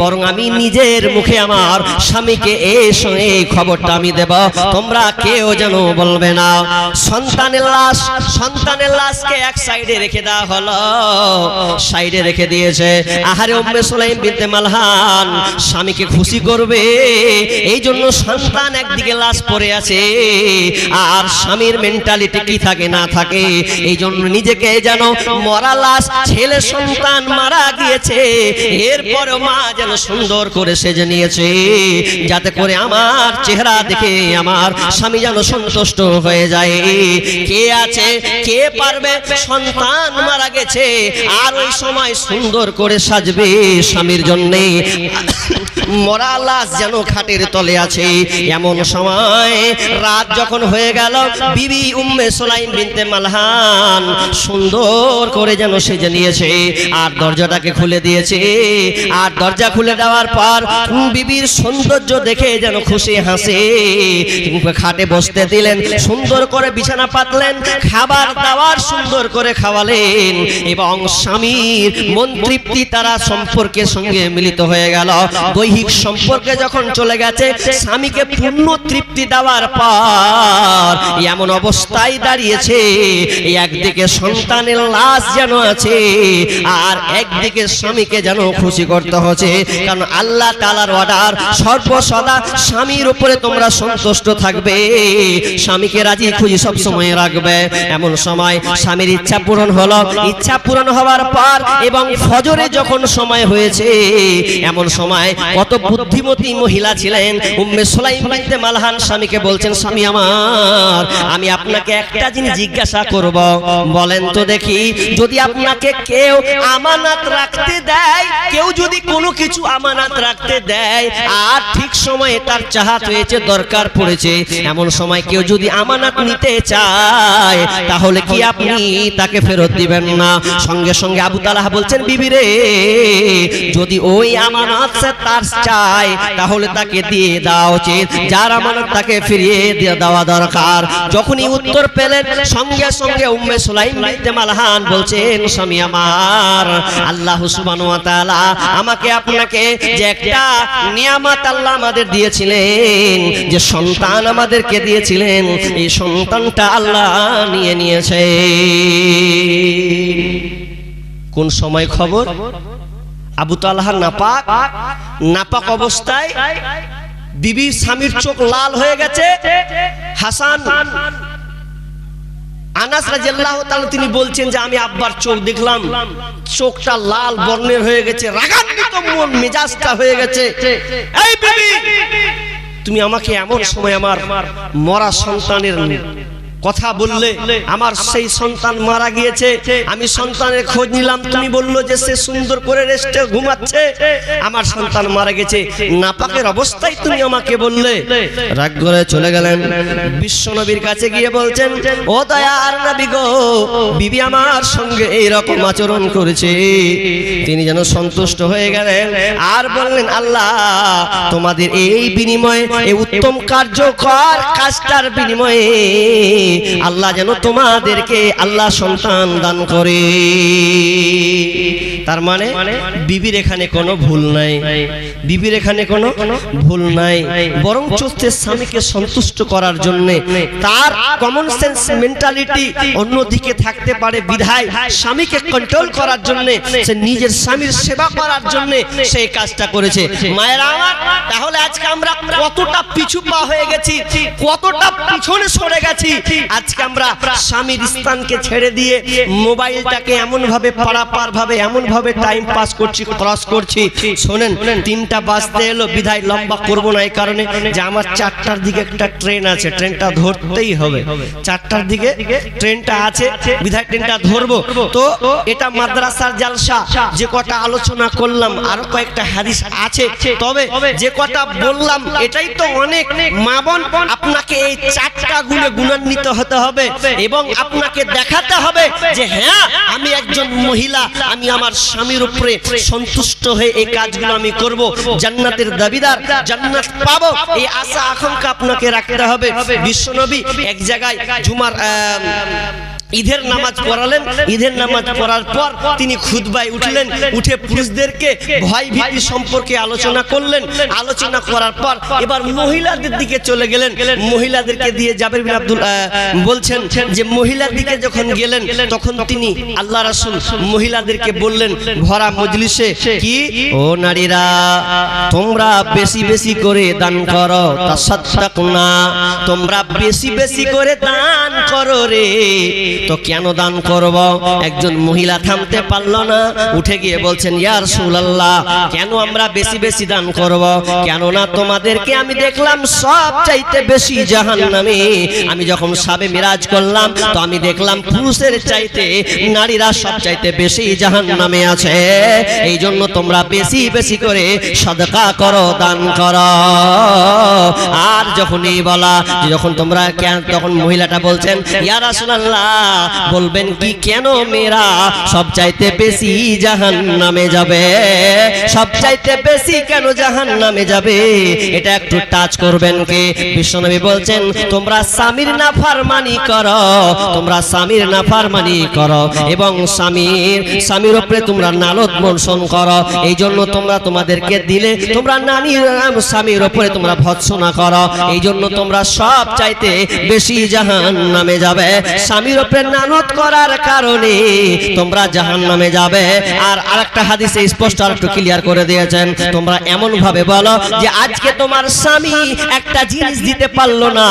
A: বরং আমি নিজের মুখে আমার স্বামীকে এই খবরটা আমি দেব, তোমরা কেউ যেন বলবে না। সন্তানের লাশকে এক সাইডে রেখে দেওয়া হলো, সাইডে রেখে দিয়েছে। আহারে উম্মে সুলাইম বিনতে মালহান স্বামীকে খুশি করবে এই জন্য সন্তান একদিকে লাশ পড়ে আছে, আর স্বামীর মেন্টালিটি কি থাকে না থাকে, এই জন্য নিজেকে যেন মরা লাশ, ছেলে সন্তান মারা গিয়েছে এরপরও মা যেন সুন্দর করে সেজে নিয়েছে, যাতে করে আমার চেহারা দেখে আমার স্বামী যেন সন্তুষ্ট হয়ে যায়। কে আছে, কে পারবে, সন্তান মারা গেছে আর ওই সময় সুন্দর করে সাজবে স্বামীর জন্য, মরা লাশ যেন খাটের তলে আছে। এমন সময় রাত যখন হয়ে গেল, বিবি উম্মে সুলাইম বিনতে মালহান সুন্দর করে যেন সেজে নিয়েছে আর দরজাটাকে খুলে দিয়েছে। আর দরজা খুলে দেওয়ার পর বিবির সৌন্দর্য দেখে যেন খুশি হাসে, খাটে বসতে দিলেন, সুন্দর করে বিছানা পাতলেন, খাবার দাবার সুন্দর করে খাওয়ালেন, এবং স্বামীর মন তৃপ্তি তারা সম্পর্কের সঙ্গে মিলিত হয়ে গেল। দৈহিক সম্পর্কে যখন চলে গেছে, স্বামীকে পূর্ণ তৃপ্তি দেওয়ার পর এমন অবস্থায় দাঁড়িয়েছে, একদিকে সন্তানের লাশ যেন আছে আর একদিকে স্বামীকে যেন খুশি করতে হচ্ছে, কারণ আল্লাহ তাআলার অর্ডার সর্বসদা স্বামীর উপরে তোমরা সন্তুষ্ট থাকবে, স্বামীকে রাজি খুশি সব সময় রাখবে। এমন সময় স্বামীর ইচ্ছা পূরণ হলো, ইচ্ছা পূরণ হওয়ার পর এবং ফজরে যখন সময় হয়েছে, এমন সময় কত বুদ্ধিমতী মহিলা ছিলেন উম্মে সুলাইম বিনতে মালহান স্বামীকে বলছেন, স্বামী আমার, আমি আপনাকে একটা জিনিস জিজ্ঞাসা করব, বলেন তো দেখি, যদি আপনাকে কেউ আমানত রাখতে দেয়, কেউ যদি কোনো কিছু আমানত রাখতে দেয় আর ঠিক সময়ে তার চাহাত হয়েছে, দরকার পড়েছে, এমন সময় কেউ যদি আমানত নিতে চায় তাহলে কি আপনি তাকে ফেরত দিবেন না? সঙ্গে সঙ্গে আবু তালহা বলছেন, বিবি রে, যদি ওই আমানত সে তার চায় তাহলে তাকে দিয়ে দেওয়া উচিত, যার আমানত তাকে ফিরিয়ে দিয়ে দেওয়া দরকার। যখনই উত্তর পেলেন, সঙ্গে সঙ্গে উম্মে সুলাইম বিনতে মালহান বলছেন, স্বামী আমার, আল্লাহ সুবহানাহু ওয়া তাআলা আমাকে আপনাকে যে একটা নিয়ামত আল্লাহ আমাদের দিয়েছিলেন, যে সন্তান আমাদেরকে দিয়েছিলেন, এই সন্তানটা আল্লাহ নিয়ে নিয়েছে। কোন সময় খবর? আবু তালহা নাপাক অবস্থায়, বিবির স্বামীর চোখ লাল হয়ে গেছে। হাসান আনাস রাদিয়াল্লাহু তাআলা তিনি বলছেন যে আমি আব্বার চোখ দেখলাম, চোখটা লাল বর্ণের হয়ে গেছে, রাগান্বিত মন মেজাজটা হয়ে গেছে। এই বিবি, তুমি আমাকে এমন সময় আমার মরা সন্তানের কথা বললে আমার সেই সন্তান মারা গিয়েছে, আমি সন্তানের খোঁজ নিলাম, তুমি বললো যে সে সুন্দর করে রেস্টে ঘুমাচ্ছে, আমার সন্তান মারা গেছে, নাপাকের অবস্থায় তুমি আমাকে বললে। রাগ করে চলে গেলেন, বিশ্ব নবীর কাছে গিয়ে বলছেন, ও দয়ার নবী গো, বিবি আমার সঙ্গে এইরকম আচরণ করেছে। তিনি যেন সন্তুষ্ট হয়ে গেলেন আর বললেন, আল্লাহ তোমাদের এই বিনিময়ে, এই উত্তম কার্যকর কাজটার বিনিময়ে আল্লাহ যেন তোমাদেরকে আল্লাহ সন্তান দান করে। তার মানে বিবির এখানে কোনো ভুল নাই, বিবির এখানে কোনো ভুল নাই, বরং চোখে স্বামীকে সন্তুষ্ট করার জন্য তার কমন সেন্স মেন্টালিটি অন্যদিকে থাকতে পারে, বিধায় স্বামীকে কন্ট্রোল করার জন্য, সে নিজের স্বামীর সেবা করার জন্য সেই কাজটা করেছে। মায়েরা আমার, তাহলে আজকে আমরা কতটা পিছু পা হয়ে গেছি, কতটা পিছনে সরে গেছি। আজকে আমরা স্বামীর স্থানকে ছেড়ে দিয়ে মোবাইলটাকে এমন ভাবে পারাপার ভাবে, এমন ভাবে টাইম পাস করছি, ক্রস করছি। শোনেন, 3টা বাজতে এলো, বিধায় লম্বা করব না এই কারণে যে আমার 4টার দিকে একটা ট্রেন আছে, ট্রেনটা ধরতেই হবে। 4টার দিকে ট্রেনটা আছে, বিধায় ট্রেনটা ধরবো। তো এটা মাদ্রাসার জালসা, যে কটা আলোচনা করলাম, আরো কয়েকটা হাদিস আছে, তবে যে কটা বললাম এটাই তো অনেক। মা বোন, আপনাকে এই 4টা গুণে গুণান্বিত হতে হবে এবং আপনাকে দেখাতে হবে যে হ্যাঁ, আমি একজন মহিলা, আমি আমার স্বামীর উপরে সন্তুষ্ট হয়ে এই কাজগুলো আমি করব, জান্নাতের দাবিদার, জান্নাত পাবো, এই আশা আকাঙ্ক্ষা আপনাকে রাখতে হবে। বিশ্বনবী এক জায়গায় জুমার ঈদের নামাজ পড়ালেন, ঈদের নামাজ পড়ার পর তিনি খুতবায় উঠলেন, উঠে পুরুষদেরকে ভয় ভীতি সম্পর্কে আলোচনা করলেন। আলোচনা করার পর এবার মহিলাদের দিকে চলে গেলেন, মহিলাদেরকে দিয়ে জাবের বিন আব্দুল বলছেন যে মহিলার দিকে যখন গেলেন তখন তিনি আল্লাহ রাসূল মহিলাদেরকে বললেন ভরা মজলিসে, কি ও নারীরা, তোমরা বেশি বেশি করে দান করো, তাসাদদাকনা, তোমরা বেশি বেশি করে দান করো রে। তো কেন দান করব? একজন মহিলা থামতে পারল না, উঠে গিয়ে বলছেন, ইয়া রাসূলুল্লাহ, কেন আমরা বেশি বেশি দান করব? কেননা তোমাদেরকে আমি দেখলাম সব চাইতে বেশি জাহান্নামে। আমি যখন সাবে মিরাজ করলাম তো আমি দেখলাম পুরুষের চাইতে নারীরা সব চাইতে বেশি জাহান্নামে আছে। এই জন্য তোমরা বেশি বেশি করে সাদকা করো, দান করো। আর যখন এই বলা, যখন তোমরা তখন মহিলাটা বলছেন, ইয়া রাসূলুল্লাহ, বলবেন কি কেন মেয়েরা সব চাইতে বেশি জাহান্নামে যাবে? সব চাইতে বেশি কেন জাহান্নামে যাবে? এটা একটু টাচ করবেন কে? বিশ্বনবী বলছেন, তোমরা স্বামীর নাফরমানি করো, তোমরা স্বামীর নাফরমানি করো এবং স্বামীর উপরে তোমরা নালদ মনসন করো। এই জন্য তোমরা তোমাদেরকে দিলে তোমরা নারীর স্বামীর উপরে তোমরা ভৎসনা করো। এই জন্য তোমরা সব চাইতে বেশি জাহান্নামে যাবে। স্বামীর উপরে নানত করার কারণে তোমরা জাহান্নামে যাবে। আর আরেকটা হাদিসে স্পষ্ট আর একটু ক্লিয়ার করে দিয়েছেন, তোমরা এমন ভাবে বলো যে আজকে তোমার স্বামী একটা জিনিস দিতে পারলো না,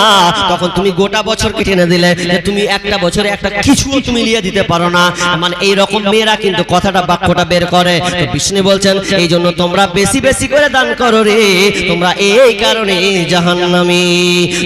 A: তখন তুমি গোটা বছর কেটে এনে দিলে যে তুমি একটা বছরে একটা কিছুও তুমি নিয়ে দিতে পারো না। মানে এই রকম মেয়েরা কিন্তু কথাটা বাক্যটা বের করে। তো বিষ্ণু বলছেন, এই জন্য তোমরা বেশি বেশি করে দান করো রে, তোমরা এই কারণে জাহান্নামী।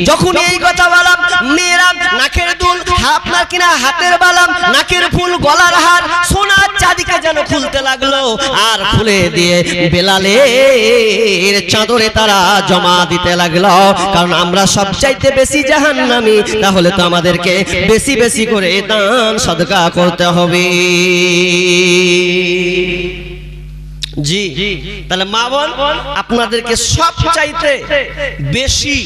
A: যখন এই কথা বললাম, মেয়েরা নাকের দুল, আপনার কিনা হাতের বালাম, নাকের ফুল, গলার হার, সোনার চাঁদিকে যেন খুলতে লাগলো। আর খুলে দিয়ে বেলালের চাদরে তারা জমা দিতে লাগলো। কারণ আমরা সব চাইতে বেশি জাহান্নামী, তাহলে তো আমাদেরকে বেশি বেশি করে দান সাদকা করতে হবে। জি, তাহলে মা বোন, আপনাদেরকে সব চাইতে বেশি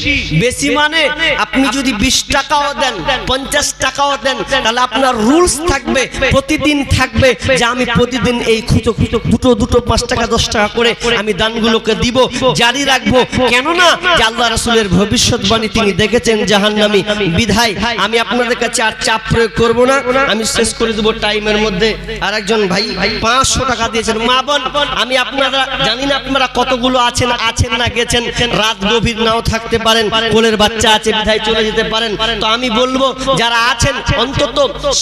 A: বেশি মানে আপনি যদি 20 টাকাও দেন, 50 টাকাও দেন, তাহলে আপনার রুলস থাকবে, প্রতিদিন থাকবে যে আমি প্রতিদিন এই খুঁটো দুটো 5 টাকা 10 টাকা করে আমি দানগুলোকে দিব, জারি রাখবো। কেননা যে আল্লাহ রাসূলের ভবিষ্যৎবাণী তিনি দেখেছেন জাহান্নামী, বিধায় আমি আপনাদের কাছে আর চাপ প্রয়োগ করব না, আমি শেষ করে দেব টাইমের মধ্যে। আর একজন ভাই 500 টাকা দিয়েছেন। মা বোন, আমি আপনারা জানি না আপনারা কতগুলো আছেন না গেছেন, রাত গভীর নাও থাকতে পারেন, কোলের বাচ্চা আছে বিধায় চলে যেতে পারেন। তো আমি বলবো যারা আছেন অন্তত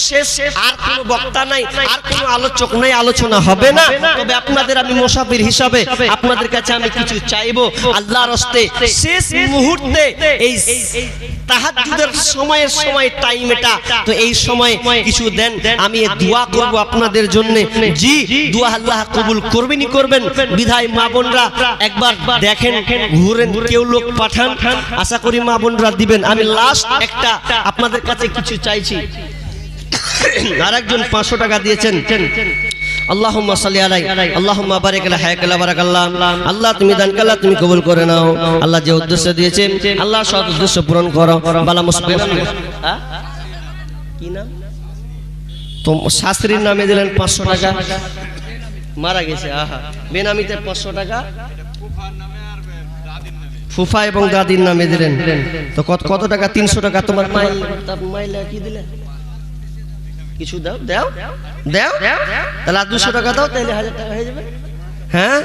A: শেষ আর কোনো বক্তা নাই, আর কোনো আলোচক নাই, আলোচনা হবে না, তবে আপনাদের আমি মুসাফির হিসাবে আপনাদের কাছে আমি কিছু চাইবো আল্লাহর হস্তে। শেষ মুহূর্তে এই তাহাজ্জুদের সময় টাইম এটা, তো এই সময় কিছু দেন, আমি দোয়া করব আপনাদের জন্য। জি, দোয়া আল্লাহ কবুল করবেনই করবেন। বিধায় মা বোনরা একবার দেখেন, ঘুরেন, কেউ লোক পাঠান, আশা করি মা বোনরা দিবেন। আমি লাস্ট একটা আপনাদের কাছে কিছু চাইছি। আরেকজন 500 টাকা দিয়েছেন। আল্লাহুম্মা সাল্লি আলাইহি আল্লাহুম্মা বারিক আলা হায়াকালা বারাকাল্লাহ। আল্লাহ তুমি দান কাল্লা তুমি কবুল করে নাও। আল্লাহ যে উদ্দেশ্য দিয়েছেন আল্লাহ সৎ উদ্দেশ্য পূরণ করো। বালা মুসলিম কি নাম তো শাস্ত্রীর নামে দিলেন 500 টাকা, মারা গেছে। আহা, বেনামিতে 500 টাকা ফুফা এবং দাদির নামে দিলেন। তো কত টাকা? 300 টাকা। তোমার মাইলা কি দিলে? কিছু দাও দাও দাও, তাহলে 200 টাকা দাও, তাহলে 1000 টাকা হয়ে যাবে। হ্যাঁ,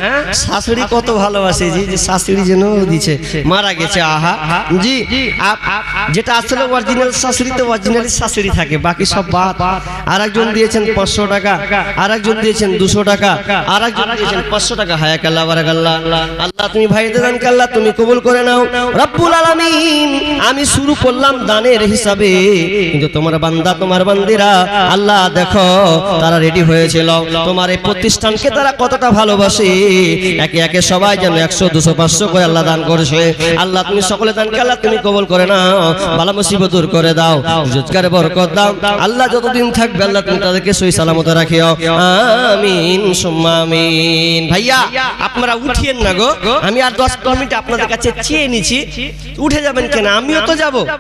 A: শাশুড়ি কত ভালোবাসে, জি জি, শাশুড়ি যেন দিচ্ছে, মারা গেছে। আহা, জি, যেটা আসলে অরিজিনাল শাশুড়ি, তো অরিজিনাল শাশুড়ি থাকে, বাকি সব বাদ। আরেকজন দিয়েছেন 500 টাকা, আরেকজন দিয়েছেন 200 টাকা, আরেকজন দিয়েছেন 500 টাকা। হায়াকাল্লাহ বারাকাল্লাহ। আল্লাহ তুমি ভাইদের দান কাল্লা তুমি কবুল করে নাও রব্বুল আলামিন। আমি শুরু করলাম দানের হিসাবে, কিন্তু তোমার বান্দা তোমার বান্দিরা আল্লাহ দেখো তারা রেডি হয়েছিল, তোমার এই প্রতিষ্ঠানকে তারা কতটা ভালোবাসে। একে একে সবাই যেন 100 200 500 করে আল্লাহ দান করেছে। আল্লাহ তুমি সকলে দান কাল্লা তুমি কবুল করে নাও, বালা মুসিবত দূর করে দাও, রোজগারে বরকত দাও। আল্লাহ যতদিন থাকবে আল্লাহ তুমি তাদেরকে সহি সালামতে রাখিও। আমিন সুম্মা আমিন। ভাইয়া আপনারা উঠিয়েন না গো, আমি আর 10 মিনিট আপনাদের কাছে চেয়ে নিছি। উঠে যাবেন কেন? আমিও তো যাব।